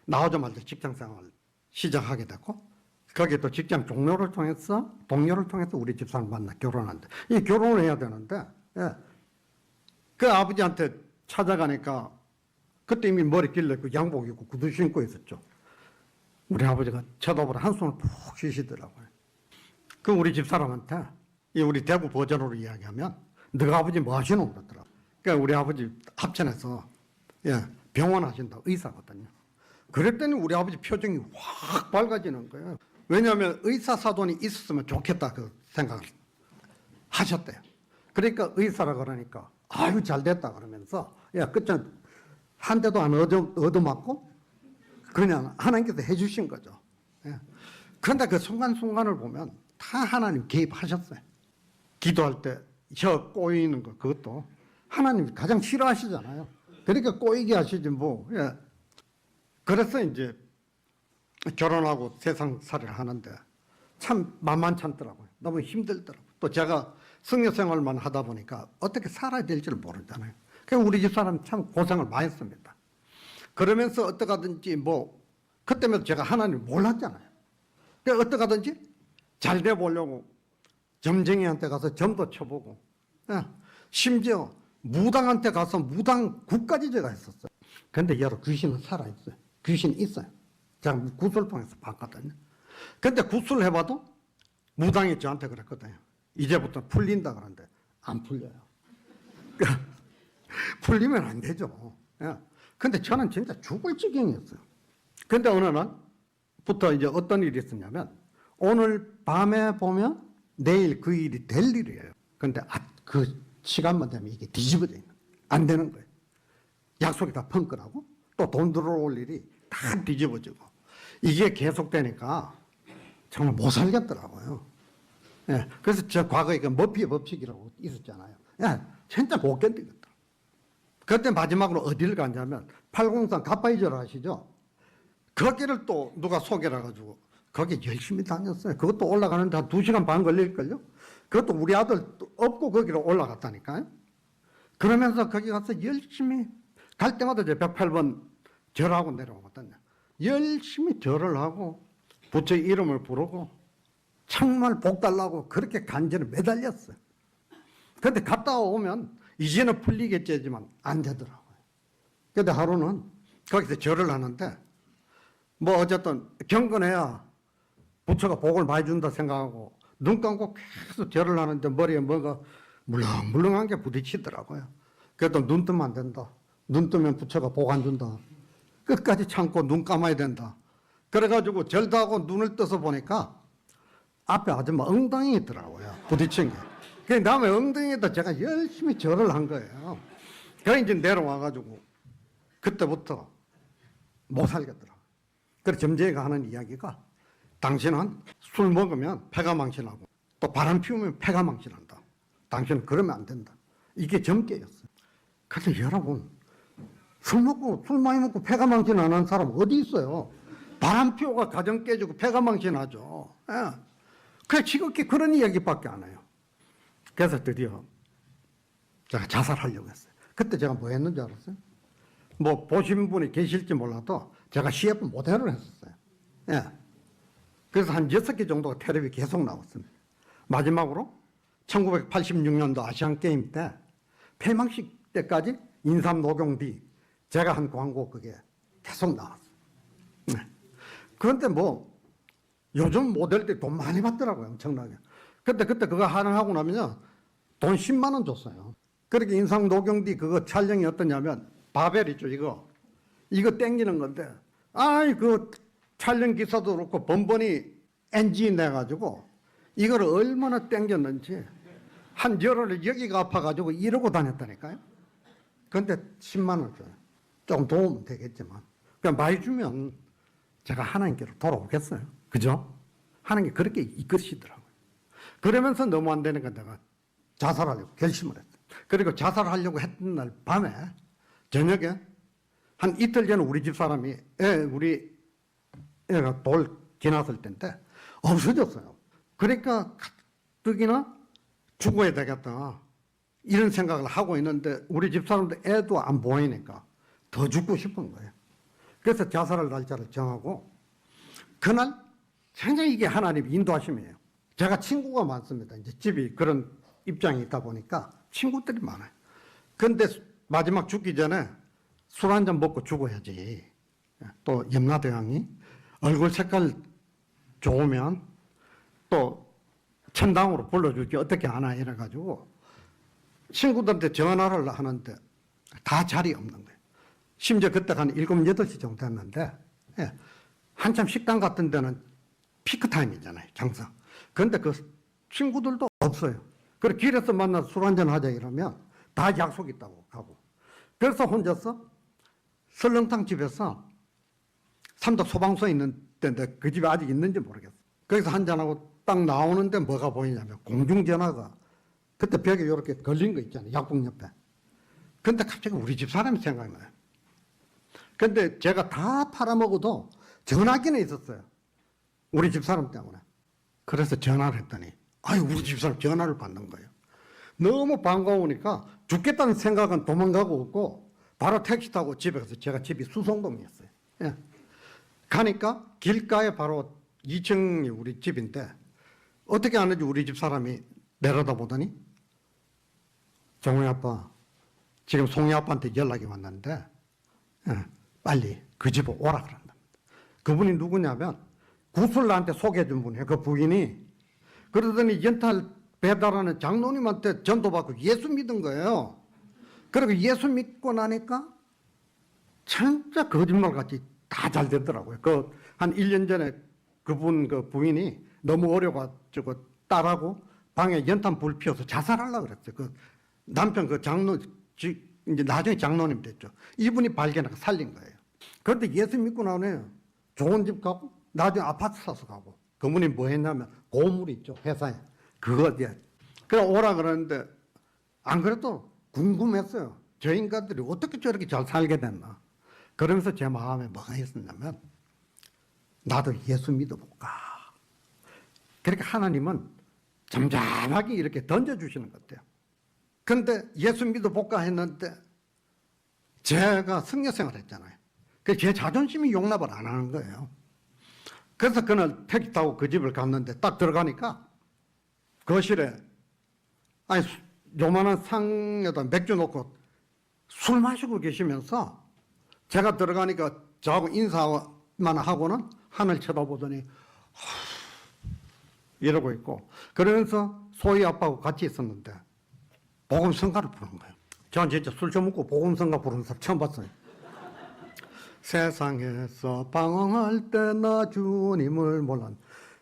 나오자마자 직장 생활을 시작하게 됐고, 거기에 또 직장 동료를 통해서 우리 집사람 만나 결혼한대. 이 결혼을 해야 되는데, 예. 그 아버지한테 찾아가니까 그때 이미 머리 길렀고 양복 입고 구두 신고 있었죠. 우리 아버지가 쳐다보라 한숨을 푹 쉬시더라고요. 그 우리 집사람한테 이 우리 대구 버전으로 이야기하면 너가 아버지 뭐 하시노 그러더라고요. 그러니까 우리 아버지 합천에서 병원 하신다 의사거든요. 그랬더니 우리 아버지 표정이 확 밝아지는 거예요. 왜냐하면 의사 사돈이 있었으면 좋겠다 그 생각을 하셨대요. 그러니까 의사라 그러니까 아유 잘 됐다 그러면서 끝장 한 대도 안 얻어맞고 그냥 하나님께서 해주신 거죠. 그런데 그 순간순간을 보면 다 하나님 개입하셨어요. 기도할 때 혀 꼬이는 거 그것도 하나님이 가장 싫어하시잖아요. 그러니까 꼬이게 하시지 뭐. 그래서 이제 결혼하고 세상살이를 하는데 참 만만찮더라고요. 너무 힘들더라고요. 또 제가 승려 생활만 하다 보니까 어떻게 살아야 될지를 모르잖아요. 그래서 우리 집 사람 참 고생을 많이 했습니다. 그러면서 어떡하든지 뭐 그때면 제가 하나님 몰랐잖아요. 그래서 어떡하든지 잘 돼 보려고 점쟁이한테 가서 점도 쳐보고 심지어 무당한테 가서 무당국까지 제가 했었어요. 그런데 여러 귀신은 살아있어요. 귀신이 있어요. 제가 구슬 통해서 봤거든요. 근데 구슬 해봐도 무당이 저한테 그랬거든요. 이제부터 풀린다 그러는데 안 풀려요. 풀리면 안 되죠. 근데 저는 진짜 죽을 지경이었어요. 근데 어느 날부터 이제 어떤 일이 있었냐면 오늘 밤에 보면 내일 그 일이 될 일이에요. 근데 그 시간만 되면 이게 뒤집어져 있는 안 되는 거예요. 약속이 다 펑크나고 또 돈 들어올 일이 다 뒤집어지고 이게 계속되니까 정말 못 살겠더라고요. 그래서 저 과거에 그 머피의 법칙이라고 있었잖아요. 진짜 못 견디겠다. 그때 마지막으로 어디를 갔냐면 803 가파이저를 아시죠? 거기를 또 누가 소개를 해가지고 거기 열심히 다녔어요. 그것도 올라가는데 한 2시간 반 걸릴걸요? 그것도 우리 아들 업고 거기로 올라갔다니까요. 그러면서 거기 가서 열심히 갈 때마다 이제 108번 절하고 내려오거든요. 열심히 절을 하고 부처 이름을 부르고 정말 복 달라고 그렇게 간절히 매달렸어요. 그런데 갔다 오면 이제는 풀리겠지만 안 되더라고요. 그런데 하루는 거기서 절을 하는데 뭐 어쨌든 경건해야 부처가 복을 많이 준다 생각하고 눈 감고 계속 절을 하는데 머리에 뭔가 물렁물렁한 게 부딪히더라고요. 그래도 눈 뜨면 안 된다. 눈 뜨면 부처가 복 안 준다. 끝까지 참고 눈 감아야 된다. 그래가지고 절도 하고 눈을 떠서 보니까 앞에 아줌마 엉덩이 있더라고요. 부딪힌 게. 그 다음에 엉덩이에다 제가 열심히 절을 한 거예요. 그래 이제 내려와가지고 그때부터 못 살겠더라고요. 그래서 점쟁이가 하는 이야기가 당신은 술 먹으면 폐가 망신하고 또 바람 피우면 폐가 망신한다. 당신은 그러면 안 된다. 이게 점괘였어요. 그래서 여러분 술 많이 먹고 폐가 망신 안 하는 사람 어디 있어요? 바람 피우가 가정 깨지고 폐가 망신하죠. 그래 지극히 그런 이야기밖에 안 해요. 그래서 드디어 제가 자살하려고 했어요. 그때 제가 뭐 했는지 알았어요? 뭐 보신 분이 계실지 몰라도 제가 CF 모델을 했었어요. 그래서 한 6개 정도가 텔레비 계속 나왔습니다. 마지막으로 1986년도 아시안게임 때 폐막식 때까지 인삼 녹용 뒤 제가 한 광고 그게 계속 나왔어요. 그런데 뭐 요즘 모델들이 돈 많이 받더라고요. 엄청나게. 그때 그거 하나 하고 나면요 돈 10만 원 줬어요. 그렇게 인삼 녹용 뒤 그거 촬영이 어떠냐면 바벨 있죠 이거 땡기는 건데 그 촬영 기사도 그렇고 번번이 NG 내가지고 이걸 얼마나 땡겼는지 한 열흘 여기가 아파가지고 이러고 다녔다니까요. 그런데 10만 원 줘요. 조금 도움은 되겠지만 그냥 많이 주면 제가 하나님께로 돌아오겠어요. 그죠? 하나님께 그렇게 이끄시더라고요. 그러면서 너무 안 되니까 내가 자살하려고 결심을 했어요. 그리고 자살하려고 했던 날 밤에 저녁에 한 이틀 전에 우리 집 사람이 우리 애가 돌 지났을 때인데 없어졌어요. 그러니까 가뜩이나 죽어야 되겠다 이런 생각을 하고 있는데 우리 집사람들 애도 안 보이니까 더 죽고 싶은 거예요. 그래서 자살할 날짜를 정하고 그날 굉장히 이게 하나님 인도하심이에요. 제가 친구가 많습니다. 이제 집이 그런 입장이 있다 보니까 친구들이 많아요. 근데 마지막 죽기 전에 술 한 잔 먹고 죽어야지. 또 염라대왕이 얼굴 색깔 좋으면 또 천당으로 불러주지 어떻게 하나 이래가지고 친구들한테 전화를 하는데 다 자리 없는 거예요. 심지어 그때가 한 7, 8시 정도 됐는데 예, 한참 식당 같은 데는 피크타임이잖아요. 장사. 그런데 그 친구들도 없어요. 그래 길에서 만나서 술 한잔 하자 이러면 다 약속 있다고 하고. 그래서 혼자서 설렁탕 집에서 삼덕 소방서 있는 데인데 그 집에 아직 있는지 모르겠어. 거기서 한잔하고 딱 나오는데 뭐가 보이냐면 공중전화가 그때 벽에 이렇게 걸린 거 있잖아요. 약국 옆에. 근데 갑자기 우리 집 사람이 생각나요. 근데 제가 다 팔아먹어도 전화기는 있었어요. 우리 집 사람 때문에. 그래서 전화를 했더니 아유 우리 집 사람 전화를 받는 거예요. 너무 반가우니까 죽겠다는 생각은 도망가고 없고 바로 택시 타고 집에 가서 제가 집이 수성동이었어요. 예. 가니까 길가에 바로 2층이 우리 집인데 어떻게 하는지 우리 집 사람이 내려다 보더니 정우이 아빠 지금 송이 아빠한테 연락이 왔는데 예, 빨리 그 집으로 오라 그런다. 그분이 누구냐면 구슬 나한테 소개해 준 분이에요. 그 부인이. 그러더니 연탄 배달하는 장로님한테 전도받고 예수 믿은 거예요. 그리고 예수 믿고 나니까 진짜 거짓말같이 다 잘 되더라고요. 그 한 1년 전에 그분 그 부인이 너무 어려가지고 딸하고 방에 연탄 불 피워서 자살하려고 그랬어요. 그 남편 그 장로, 이제 나중에 장로님 됐죠. 이분이 발견하고 살린 거예요. 그런데 예수 믿고 나오네. 좋은 집 가고 나중에 아파트 사서 가고. 그분이 뭐 했냐면 고물 있죠. 회사에. 그거 어디야. 그래 오라 그러는데 안 그래도 궁금했어요. 저 인간들이 어떻게 저렇게 잘 살게 됐나. 그러면서 제 마음에 뭐가 있었냐면 나도 예수 믿어볼까. 그러니까 하나님은 잠잠하게 이렇게 던져주시는 것 같아요. 그런데 예수 믿어볼까 했는데 제가 승려생활 했잖아요. 제 자존심이 용납을 안 하는 거예요. 그래서 그날 택시 타고 그 집을 갔는데 딱 들어가니까 거실에 아니 요만한 상에다 맥주 놓고 술 마시고 계시면서 제가 들어가니까 저하고 인사만 하고는 하늘 쳐다보더니 이러고 있고 그러면서 소희 아빠하고 같이 있었는데 복음성가를 부르는 거예요. 저는 진짜 술 처먹고 복음성가 부르는 사람 처음 봤어요. 세상에서 방황할 때 나 주님을 몰랐.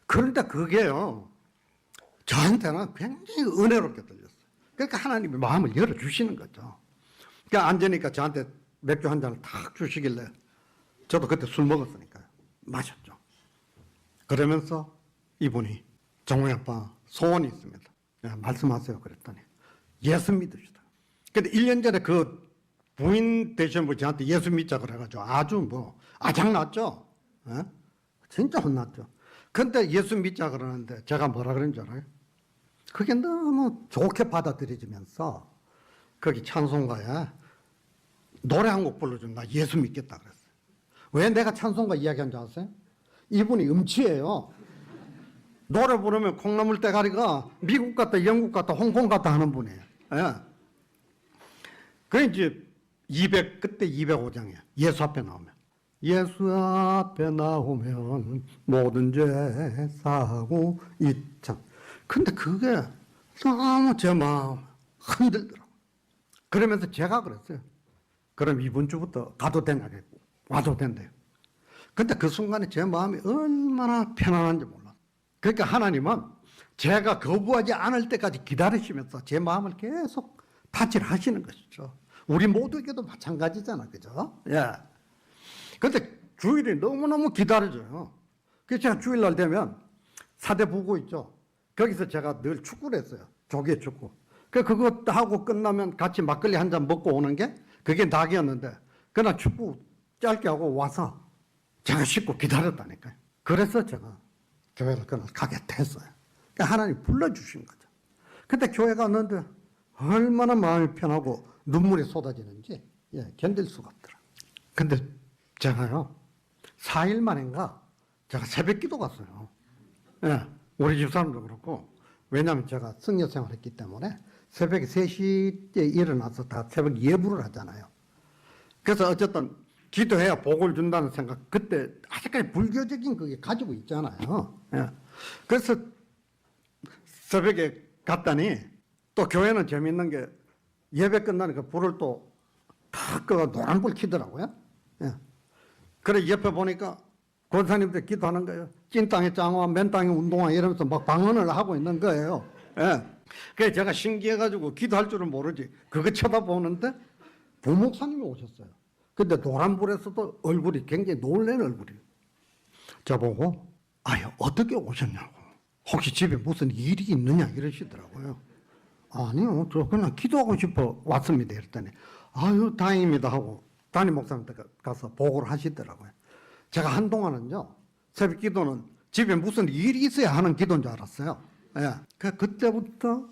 그런데 그게요 저한테는 굉장히 은혜롭게 들렸어요. 그러니까 하나님이 마음을 열어주시는 거죠. 그러니까 앉으니까 저한테 맥주 한 잔을 탁 주시길래 저도 그때 술 먹었으니까요. 마셨죠. 그러면서 이분이 정우이 아빠 소원이 있습니다. 말씀하세요. 그랬더니 예수 믿으시다. 근데 1년 전에 그 부인 되신 분이 저한테 예수 믿자 그래가지고 아주 뭐 아장났죠. 에? 진짜 혼났죠. 근데 예수 믿자 그러는데 제가 뭐라 그런 줄 알아요? 그게 너무 좋게 받아들여지면서 거기 찬송가에 노래 한 곡 불러주면 나 예수 믿겠다 그랬어요. 왜 내가 찬송가 이야기한 줄 아세요? 이분이 음치예요. 노래 부르면 콩나물 대가리가 미국 갔다 영국 갔다 홍콩 갔다 하는 분이에요. 예. 그 이제 200 그때 205장이에요. 예수 앞에 나오면 예수 앞에 나오면 모든 죄 사하고 이참. 근데 그게 너무 제 마음 흔들더라고요. 그러면서 제가 그랬어요. 그럼 이번 주부터 가도 되냐 그랬고 와도 된대요. 근데 그 순간에 제 마음이 얼마나 편안한지 몰라. 그러니까 하나님은 제가 거부하지 않을 때까지 기다리시면서 제 마음을 계속 타질하시는 것이죠. 우리 모두에게도 마찬가지잖아, 그죠? 예. 근데 주일이 너무너무 기다려져요. 그래서 제가 주일날 되면 사대부고 있죠. 거기서 제가 늘 축구를 했어요. 조개 축구. 그거 하고 끝나면 같이 막걸리 한 잔 먹고 오는 게 그게 낙이었는데 그날 축구 짧게 하고 와서 제가 씻고 기다렸다니까요. 그래서 제가 교회를 그날 가겠다 했어요. 그러니까 하나님 불러주신 거죠. 그때 교회 갔는데 얼마나 마음이 편하고 눈물이 쏟아지는지 견딜 수가 없더라. 근데 제가요 4일 만인가 제가 새벽 기도 갔어요. 우리 집사람도 그렇고 왜냐하면 제가 성녀 생활했기 때문에 새벽에 3시에 일어나서 다 새벽 예불을 하잖아요. 그래서 어쨌든 기도해야 복을 준다는 생각 그때 아직까지 불교적인 그게 가지고 있잖아요. 그래서 새벽에 갔더니 또 교회는 재밌는 게 예배 끝나니까 불을 또탁 끄고 노란불 켜더라고요. 그래 옆에 보니까 권사님들 기도하는 거예요. 찐 땅에 짱화, 맨 땅에 운동화 이러면서 막 방언을 하고 있는 거예요. 그래서 제가 신기해가지고 기도할 줄은 모르지. 그거 쳐다보는데 부목사님이 오셨어요. 근데 노란불에서도 얼굴이 굉장히 놀란 얼굴이에요. 저보고 아유 어떻게 오셨냐고. 혹시 집에 무슨 일이 있느냐 이러시더라고요. 아니요 저 그냥 기도하고 싶어 왔습니다 이랬더니 아유 다행입니다 하고 담임 목사님한테 가서 보고를 하시더라고요. 제가 한동안은요 새벽 기도는 집에 무슨 일이 있어야 하는 기도인 줄 알았어요. 그때부터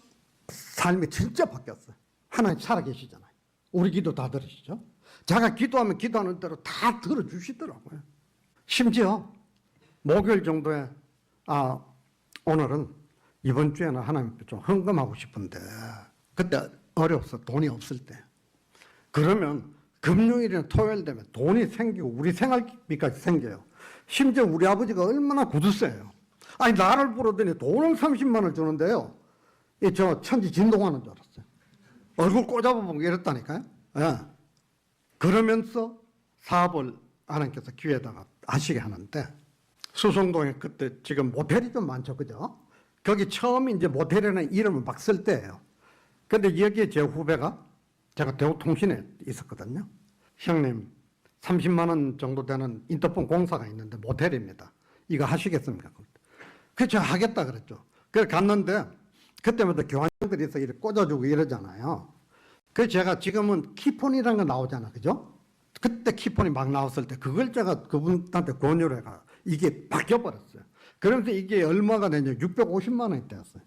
삶이 진짜 바뀌었어요. 하나님 살아계시잖아요. 우리 기도 다 들으시죠? 제가 기도하면 기도하는 대로 다 들어주시더라고요. 심지어 목요일 정도에 오늘은 이번 주에는 하나님 좀 헌금하고 싶은데 그때 어려워서 돈이 없을 때 그러면 금요일이나 토요일 되면 돈이 생기고 우리 생활비까지 생겨요. 심지어 우리 아버지가 얼마나 구두쇠요. 아니 나를 부르더니 돈을 30만 원을 주는데요. 저 천지 진동하는 줄 알았어요. 얼굴 꼬잡아보고 이랬다니까요. 그러면서 사업을 하나님께서 기회에다가 하시게 하는데 수성동에 그때 지금 모텔이 좀 많죠. 그죠? 거기 처음 이제 모텔이라는 이름을 막 쓸 때예요. 근데 여기에 제 후배가 제가 대우통신에 있었거든요. 형님 30만 원 정도 되는 인터폰 공사가 있는데 모텔입니다. 이거 하시겠습니까? 그래서 제가 하겠다 그랬죠. 그래서 갔는데 그때마다 교환들이 있어 이렇게 꽂아주고 이러잖아요. 그래서 제가 지금은 키폰이라는 거 나오잖아. 그죠? 그때 키폰이 막 나왔을 때 그걸 제가 그분한테 권유를 해가 이게 바뀌어버렸어요. 그러면서 이게 얼마가 되냐 650만 원이 되었어요.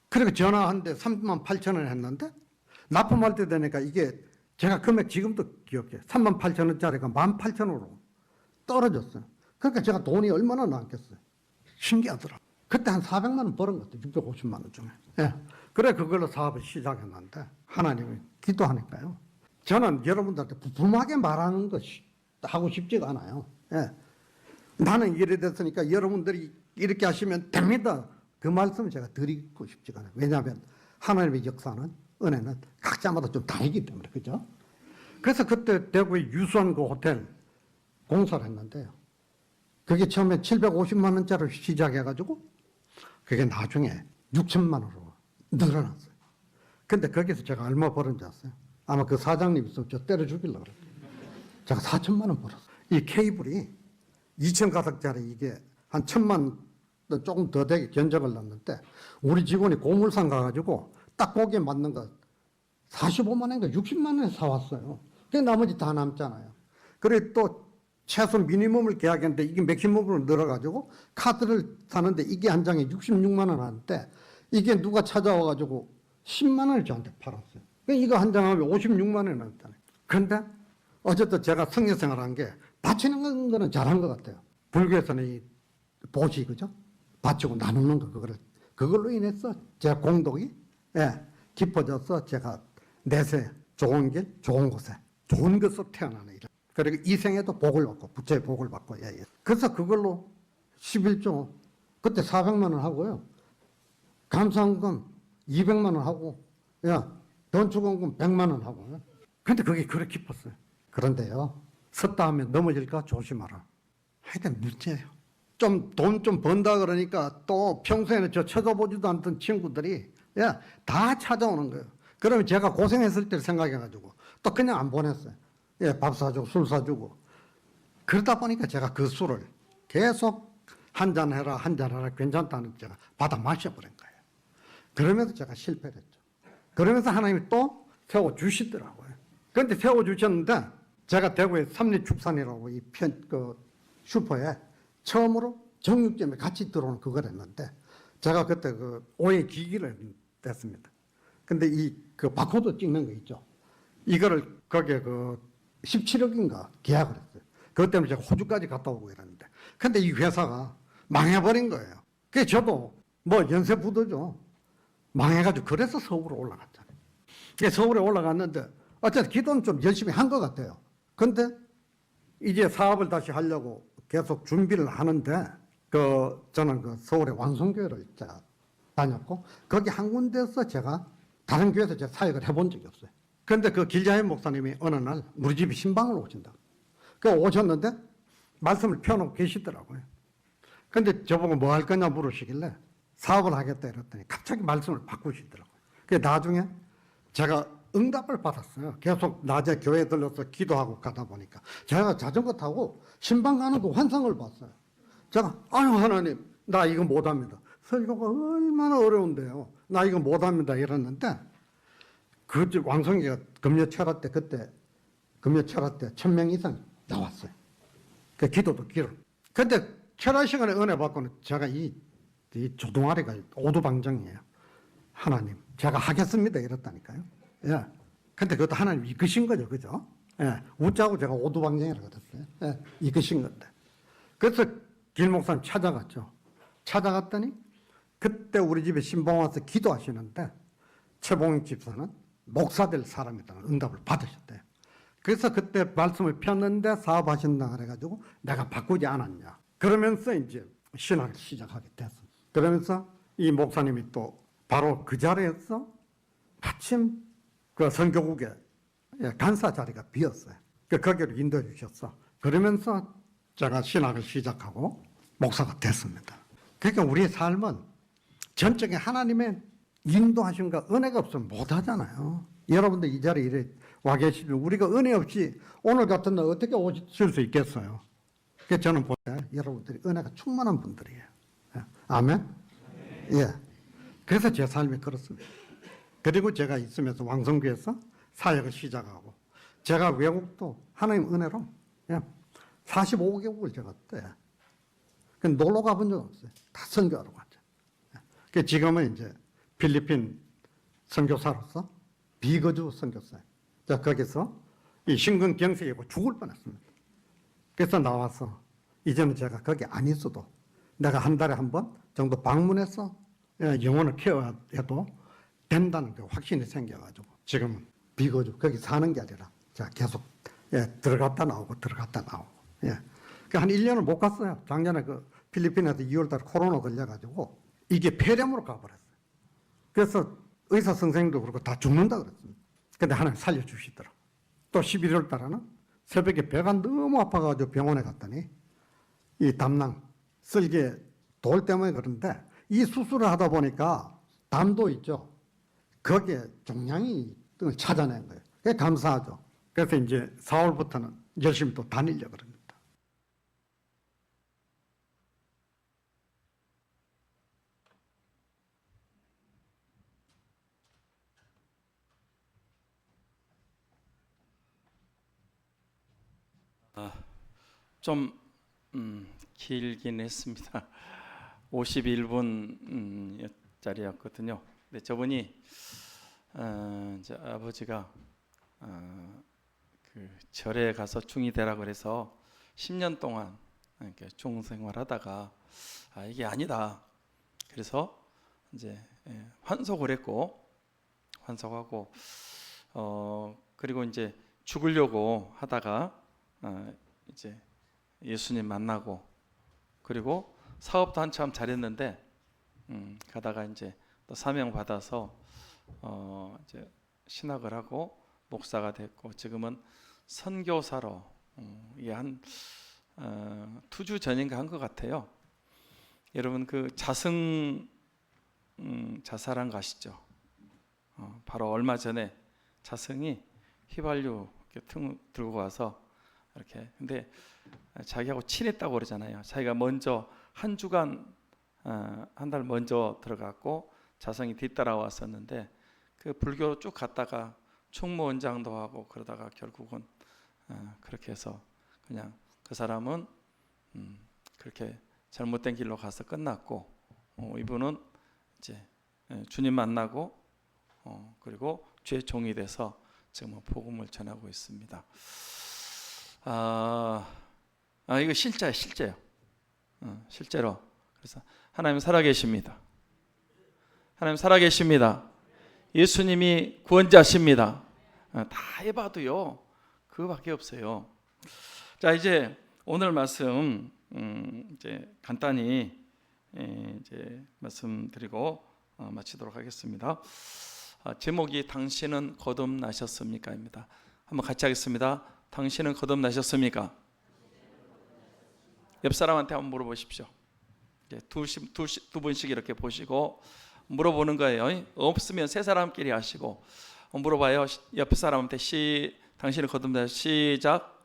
그리고 전화 한 대 3만 8천 원 했는데 납품할 때 되니까 이게 제가 금액 지금도 기억해요. 3만 8천 원짜리가 18,000원으로 떨어졌어요. 그러니까 제가 돈이 얼마나 남겠어요. 신기하더라고요. 그때 한 400만 원 벌은 것 같아요. 650만 원 중에. 그래 그걸로 사업을 시작했는데 하나님이 기도하니까요. 저는 여러분들한테 부품하게 말하는 것이 하고 싶지가 않아요. 나는 이래 됐으니까 여러분들이 이렇게 하시면 됩니다. 그 말씀을 제가 드리고 싶지가 않아요. 왜냐하면 하나님의 역사는 은혜는 각자마다 좀 다르기 때문에 그죠? 그래서 그때 대구의 유수한 그 호텔 공사를 했는데요. 그게 처음에 750만 원짜리로 시작해가지고 그게 나중에 6천만 원으로 늘어났어요. 근데 거기서 제가 얼마 벌은지 아세요? 아마 그 사장님 있으면 저 때려 죽이려고 그랬어요. 제가 4천만 원 벌었어요. 이 케이블이 2천 가닥짜리 이게 한 1,000만 조금 더 되게 견적을 넣었는데 우리 직원이 고물상 가가지고 딱 거기에 맞는 거 45만 원인가 60만 원에 사왔어요. 그 나머지 다 남잖아요. 그래 또 최소 미니멈을 계약했는데 이게 맥시멈으로 늘어가지고 카드를 사는데 이게 한 장에 66만 원 하는데 이게 누가 찾아와가지고 10만 원을 저한테 팔았어요. 이거 한 장 하면 56만 원이 나왔잖아요. 그런데 어쨌든 제가 성교 생활한 게 바치는 거는 잘한 것 같아요. 불교에서는 이 보시 그죠? 바치고 나누는 거 그걸로 인해서 제 공덕이 깊어져서 제가 내세 좋은 길 좋은 곳에 좋은 것으로 태어나는 일. 그리고 이 생에도 복을 받고 부처의 복을 받고 그래서 그걸로 11조 그때 400만 원 하고요. 감사원금 200만 원 하고 don주공금 100만 원 하고. 근데 그게 그렇게 깊었어요. 그런데요. 섰다 하면 넘어질까 조심하라. 하여튼 문제예요. 돈 좀 번다 그러니까 또 평소에는 저 쳐다보지도 않던 친구들이 다 찾아오는 거예요. 그러면 제가 고생했을 때를 생각해가지고 또 그냥 안 보냈어요. 밥 사주고 술 사주고. 그러다 보니까 제가 그 술을 계속 한잔해라 괜찮다는 제가 받아 마셔버린 거예요. 그러면서 제가 실패를 했죠. 그러면서 하나님이 또 세워주시더라고요. 그런데 세워주셨는데 제가 대구의 삼리축산이라고 이 슈퍼에 처음으로 정육점에 같이 들어오는 그걸 했는데 제가 그때 그 오해 기기를 냈습니다. 근데 이 그 바코드 찍는 거 있죠. 이거를 거기에 그 17억인가 계약을 했어요. 그것 때문에 제가 호주까지 갔다 오고 이랬는데. 근데 이 회사가 망해버린 거예요. 그래서 저도 뭐 연세 부도죠. 망해가지고 그래서 서울에 올라갔잖아요. 그래서 서울에 올라갔는데 어쨌든 기도는 좀 열심히 한 것 같아요. 근데 이제 사업을 다시 하려고 계속 준비를 하는데 저는 그 서울의 완성교회를 제가 다녔고 거기 한 군데서 제가 다른 교회에서 제가 사역을 해본 적이 없어요. 그런데 그 길자연 목사님이 어느 날 우리 집에 신방을 오신다. 그 오셨는데 말씀을 펴놓고 계시더라고요. 근데 저보고 뭐 할 거냐 물으시길래 사업을 하겠다 이랬더니 갑자기 말씀을 바꾸시더라고요. 그 나중에 제가 응답을 받았어요. 계속 낮에 교회에 들러서 기도하고 가다 보니까 제가 자전거 타고 신방 가는 그 환상을 봤어요. 제가 아유 하나님 나 이거 못합니다. 설교가 얼마나 어려운데요. 나 이거 못합니다 이랬는데 그 왕성이가 금요 철학 때 그때 금요 철학 때 1000명 이상 나왔어요. 그 기도도 길어. 근데 철학 시간에 은혜 받고는 제가 이 조동아리가 오두방정이에요. 하나님 제가 하겠습니다 이랬다니까요. 예. 근데 그것도 하나님 이끄신 거죠, 그죠? 예. 웃자고 제가 오두방정이라고 그랬어요. 예. 이끄신 건데. 그래서 길 목사님 찾아갔죠. 찾아갔더니 그때 우리 집에 신방 와서 기도하시는데 최봉익 집사는 목사 될 사람이라는 응답을 받으셨대요. 그래서 그때 말씀을 폈는데 사업하신다 그래가지고 내가 바꾸지 않았냐. 그러면서 이제 신학을 시작하게 됐습니다. 그러면서 이 목사님이 또 바로 그 자리에서 마침 그 선교국에 간사 자리가 비었어요. 거기로 인도해 주셨어. 그러면서 제가 신학을 시작하고 목사가 됐습니다. 그러니까 우리의 삶은 전적인 하나님의 인도하심과 은혜가 없으면 못하잖아요. 여러분들 이 자리에 이래 와 계시면 우리가 은혜 없이 오늘 같은 날 어떻게 오실 수 있겠어요? 그래서 저는 볼 때 여러분들이 은혜가 충만한 분들이에요. 아멘? 예. 그래서 제 삶이 그렇습니다. 그리고 제가 있으면서 왕성교에서 사역을 시작하고 제가 외국도 하나님 은혜로 45개국을 제가 때 놀러 가본 적 없어요. 다 선교하러 갔죠. 그 지금은 이제 필리핀 선교사로서 비거주 선교사예요. 자, 거기서 이 심근경색이고 죽을 뻔했습니다. 그래서 나와서 이제는 제가 거기 안 있어도 내가 한 달에 한 번 정도 방문해서 영혼을 케어해도 된다는 그 확신이 생겨가지고 지금은 비거주 거기 사는 게 아니라 제가 계속 들어갔다 나오고 들어갔다 나오고 한 1년을 못 갔어요. 작년에 그 필리핀에서 2월달에 코로나 걸려가지고 이게 폐렴으로 가버렸어요. 그래서 의사 선생님도 그렇고 다 죽는다 그랬습니다. 근데 하나님 살려주시더라고요. 또 11월 달에는 새벽에 배가 너무 아파가지고 병원에 갔더니 이 담낭, 쓸개, 돌 때문에 그런데 이 수술을 하다 보니까 담도 있죠. 거기에 종양이 찾아낸 거예요. 그게 감사하죠. 그래서 이제 4월부터는 열심히 또 다니려고 그럽니다. 좀 길긴 했습니다. 51분 짜리였거든요. 근데 저분이 이제 아버지가 그 절에 가서 중이 되라 그래서 10년 동안 이렇게 중생활하다가 이게 아니다. 그래서 이제 환속을 했고 환속하고 그리고 이제 죽으려고 하다가 이제 예수님 만나고 그리고 사업도 한참 잘했는데 가다가 이제 또 사명 받아서 이제 신학을 하고 목사가 됐고 지금은 선교사로 이게 한 2주 전인가 한 것 같아요. 여러분 그 자살한 거 아시죠? 바로 얼마 전에 자승이 휘발유 이렇게 들고 와서 이렇게 근데 자기하고 친했다고 그러잖아요. 자기가 먼저 한 주간 한 달 먼저 들어갔고 자성이 뒤따라왔었는데 그 불교로 쭉 갔다가 총무원장도 하고 그러다가 결국은 그렇게 해서 그냥 그 사람은 그렇게 잘못된 길로 가서 끝났고, 이분은 이제 주님 만나고 그리고 주의 종이 돼서 지금 복음을 전하고 있습니다. 이거 실제예요. 실제로. 그래서 하나님 살아계십니다. 하나님 살아계십니다. 예수님이 구원자십니다. 다 해봐도요 그거밖에 없어요. 자, 이제 오늘 말씀 이제 간단히 이제 말씀드리고 마치도록 하겠습니다. 제목이 당신은 거듭나셨습니까?입니다. 한번 같이 하겠습니다. 당신은 거듭나셨습니까? 옆 사람한테 한번 물어보십시오. 두 분씩 이렇게 보시고 물어보는 거예요. 없으면 세 사람끼리 하시고 물어봐요. 옆 사람한테 당신은 거듭나셨 시작.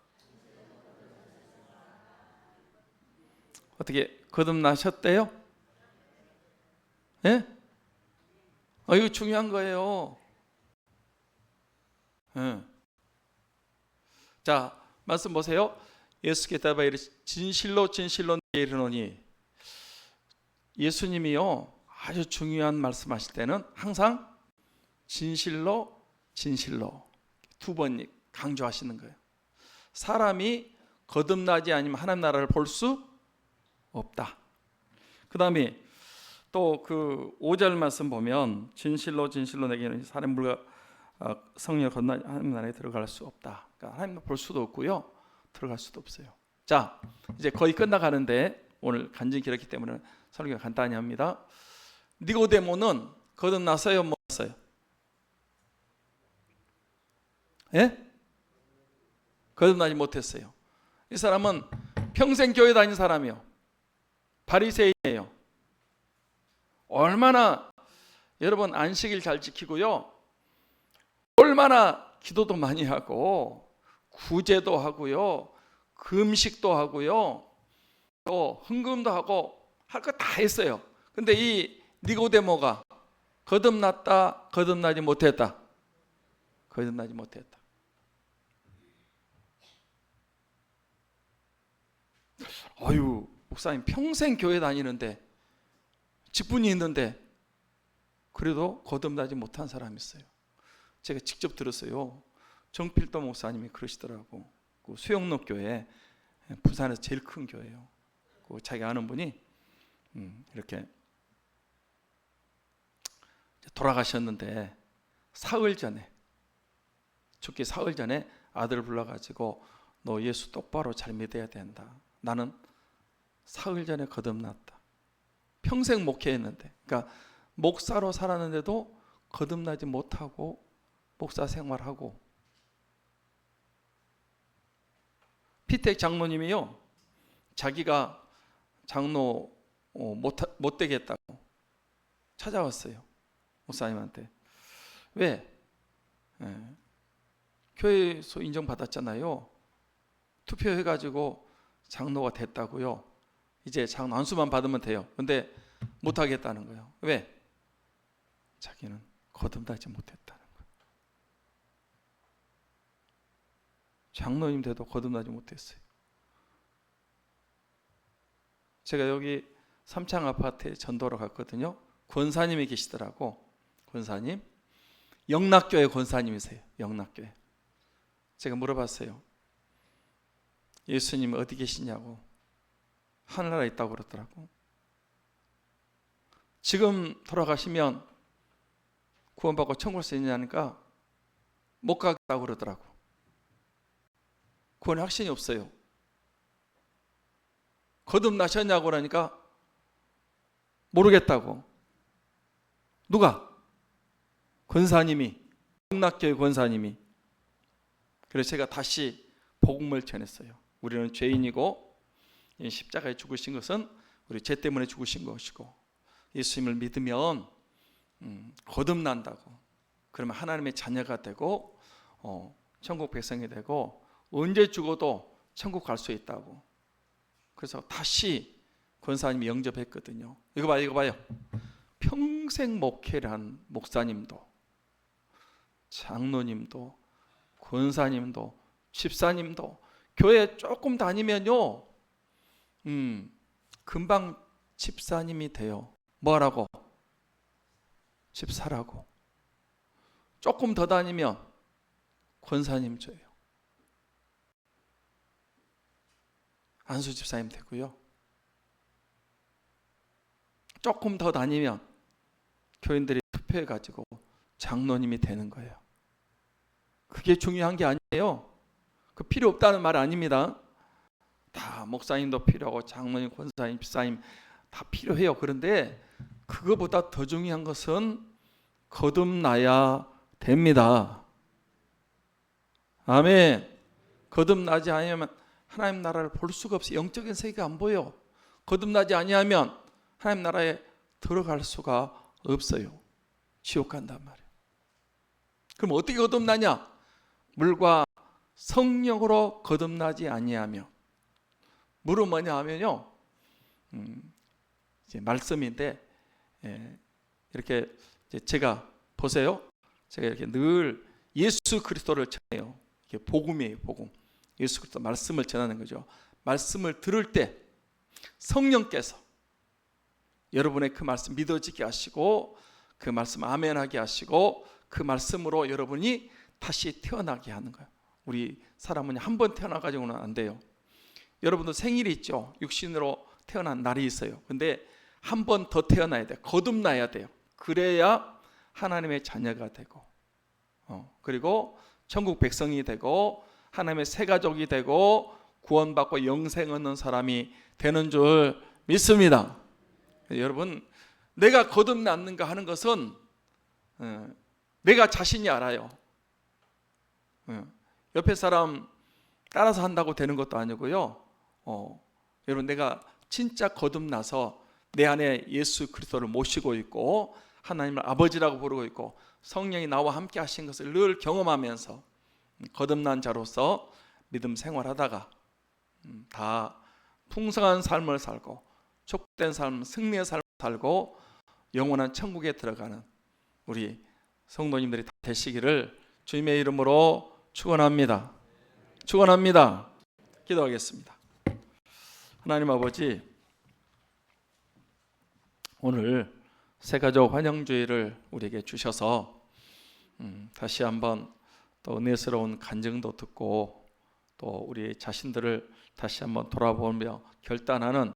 어떻게 거듭나셨대요? 예? 이거 중요한 거예요. 예. 자, 말씀 보세요. 예수께 대답하여 이르시되 진실로 진실로 내게 이르노니. 예수님이요 아주 중요한 말씀하실 때는 항상 진실로 진실로 두 번 강조하시는 거예요. 사람이 거듭나지 않으면 하나님 나라를 볼 수 없다. 그 다음에 또 그 5절 말씀 보면 진실로 진실로 내게 이르노니 사람물과 성령을 거듭나지 하나님 나라에 들어갈 수 없다. 그러니까 하나님 볼 수도 없고요 들어갈 수도 없어요. 자, 이제 거의 끝나가는데 오늘 간증이 길었기 때문에 설교가 간단히 합니다. 니고데모는 거듭났어요, 못 났어요? 예? 거듭나지 못했어요. 이 사람은 평생 교회 다닌 사람이요, 바리새인이에요. 얼마나 여러분 안식일 잘 지키고요, 얼마나 기도도 많이 하고 구제도 하고요, 금식도 하고요, 또 헌금도 하고 할 거 다 했어요. 근데 이 니고데모가 거듭났다, 거듭나지 못했다? 거듭나지 못했다. 목사님 평생 교회 다니는데 직분이 있는데 그래도 거듭나지 못한 사람이 있어요. 제가 직접 들었어요. 정필도 목사님이 그러시더라고. 그 수영로 교회, 부산에서 제일 큰 교회예요. 그 자기 아는 분이 이렇게 돌아가셨는데 죽기 사흘 전에 아들을 불러가지고 너 예수 똑바로 잘 믿어야 된다. 나는 사흘 전에 거듭났다. 평생 목회했는데, 그러니까 목사로 살았는데도 거듭나지 못하고 목사 생활하고. 피택 장로님이요, 자기가 장로 못 되겠다고 찾아왔어요, 목사님한테. 왜? 교회에서 인정받았잖아요. 투표해가지고 장로가 됐다고요. 이제 장로 안수만 받으면 돼요. 근데 못하겠다는 거예요. 왜? 자기는 거듭나지 못했다는 거예요. 장로님 돼도 거듭나지 못했어요. 제가 여기 삼창 아파트에 전도로 갔거든요. 권사님이 계시더라고. 권사님, 영락교회 권사님이세요. 영락교회. 제가 물어봤어요. 예수님 어디 계시냐고. 하늘나라에 있다고 그러더라고. 지금 돌아가시면 구원받고 천국 갈 수 있냐니까 못 가겠다고 그러더라고. 구원의 확신이 없어요. 거듭나셨냐고 그러니까 모르겠다고. 누가? 권사님이, 영락교회 권사님이. 그래서 제가 다시 복음을 전했어요. 우리는 죄인이고 십자가에 죽으신 것은 우리 죄 때문에 죽으신 것이고, 예수님을 믿으면 거듭난다고. 그러면 하나님의 자녀가 되고 천국 백성이 되고 언제 죽어도 천국 갈 수 있다고. 그래서 다시 권사님이 영접했거든요. 이거 봐요. 평생 목회를 한 목사님도, 장로님도, 권사님도, 집사님도 교회 조금 다니면요, 금방 집사님이 돼요. 뭐라고? 집 사라고. 조금 더 다니면 권사님 줘요. 안수 집사님 되고요. 조금 더 다니면 교인들이 투표해가지고 장로님이 되는 거예요. 그게 중요한 게 아니에요. 그 필요 없다는 말 아닙니다. 다 목사님도 필요하고 장로님, 권사님, 집사님 다 필요해요. 그런데 그거보다 더 중요한 것은 거듭나야 됩니다. 아멘. 거듭나지 아니하면 하나님 나라를 볼 수가 없어요. 영적인 세계가 안 보여. 거듭나지 아니하면 하나님 나라에 들어갈 수가 없어요. 지옥 간단 말이에요. 그럼 어떻게 거듭나냐? 물과 성령으로 거듭나지 아니하며. 물은 뭐냐 하면요, 이제 말씀인데, 이렇게 제가 보세요. 제가 이렇게 늘 예수 그리스도를 전해요. 이게 복음이에요, 복음. 예수 그리스도 말씀을 전하는 거죠. 말씀을 들을 때 성령께서 여러분의 그 말씀 믿어지게 하시고, 그 말씀 아멘하게 하시고, 그 말씀으로 여러분이 다시 태어나게 하는 거예요. 우리 사람은 한 번 태어나가지고는 안 돼요. 여러분도 생일이 있죠. 육신으로 태어난 날이 있어요. 근데 한 번 더 태어나야 돼요. 거듭나야 돼요. 그래야 하나님의 자녀가 되고, 그리고 천국 백성이 되고, 하나님의 새 가족이 되고, 구원받고 영생 얻는 사람이 되는 줄 믿습니다. 여러분, 내가 거듭났는가 하는 것은 내가 자신이 알아요. 옆에 사람 따라서 한다고 되는 것도 아니고요. 여러분, 내가 진짜 거듭나서 내 안에 예수 그리스도를 모시고 있고, 하나님을 아버지라고 부르고 있고, 성령이 나와 함께 하신 것을 늘 경험하면서 거듭난 자로서 믿음 생활하다가 다 풍성한 삶을 살고, 축복된 삶, 승리의 삶을 살고 영원한 천국에 들어가는 우리 성도님들이 다 되시기를 주님의 이름으로 축원합니다. 축원합니다. 기도하겠습니다. 하나님 아버지, 오늘 새가족 환영주의를 우리에게 주셔서 다시 한번 또 은혜스러운 간증도 듣고, 또 우리 자신들을 다시 한번 돌아보며 결단하는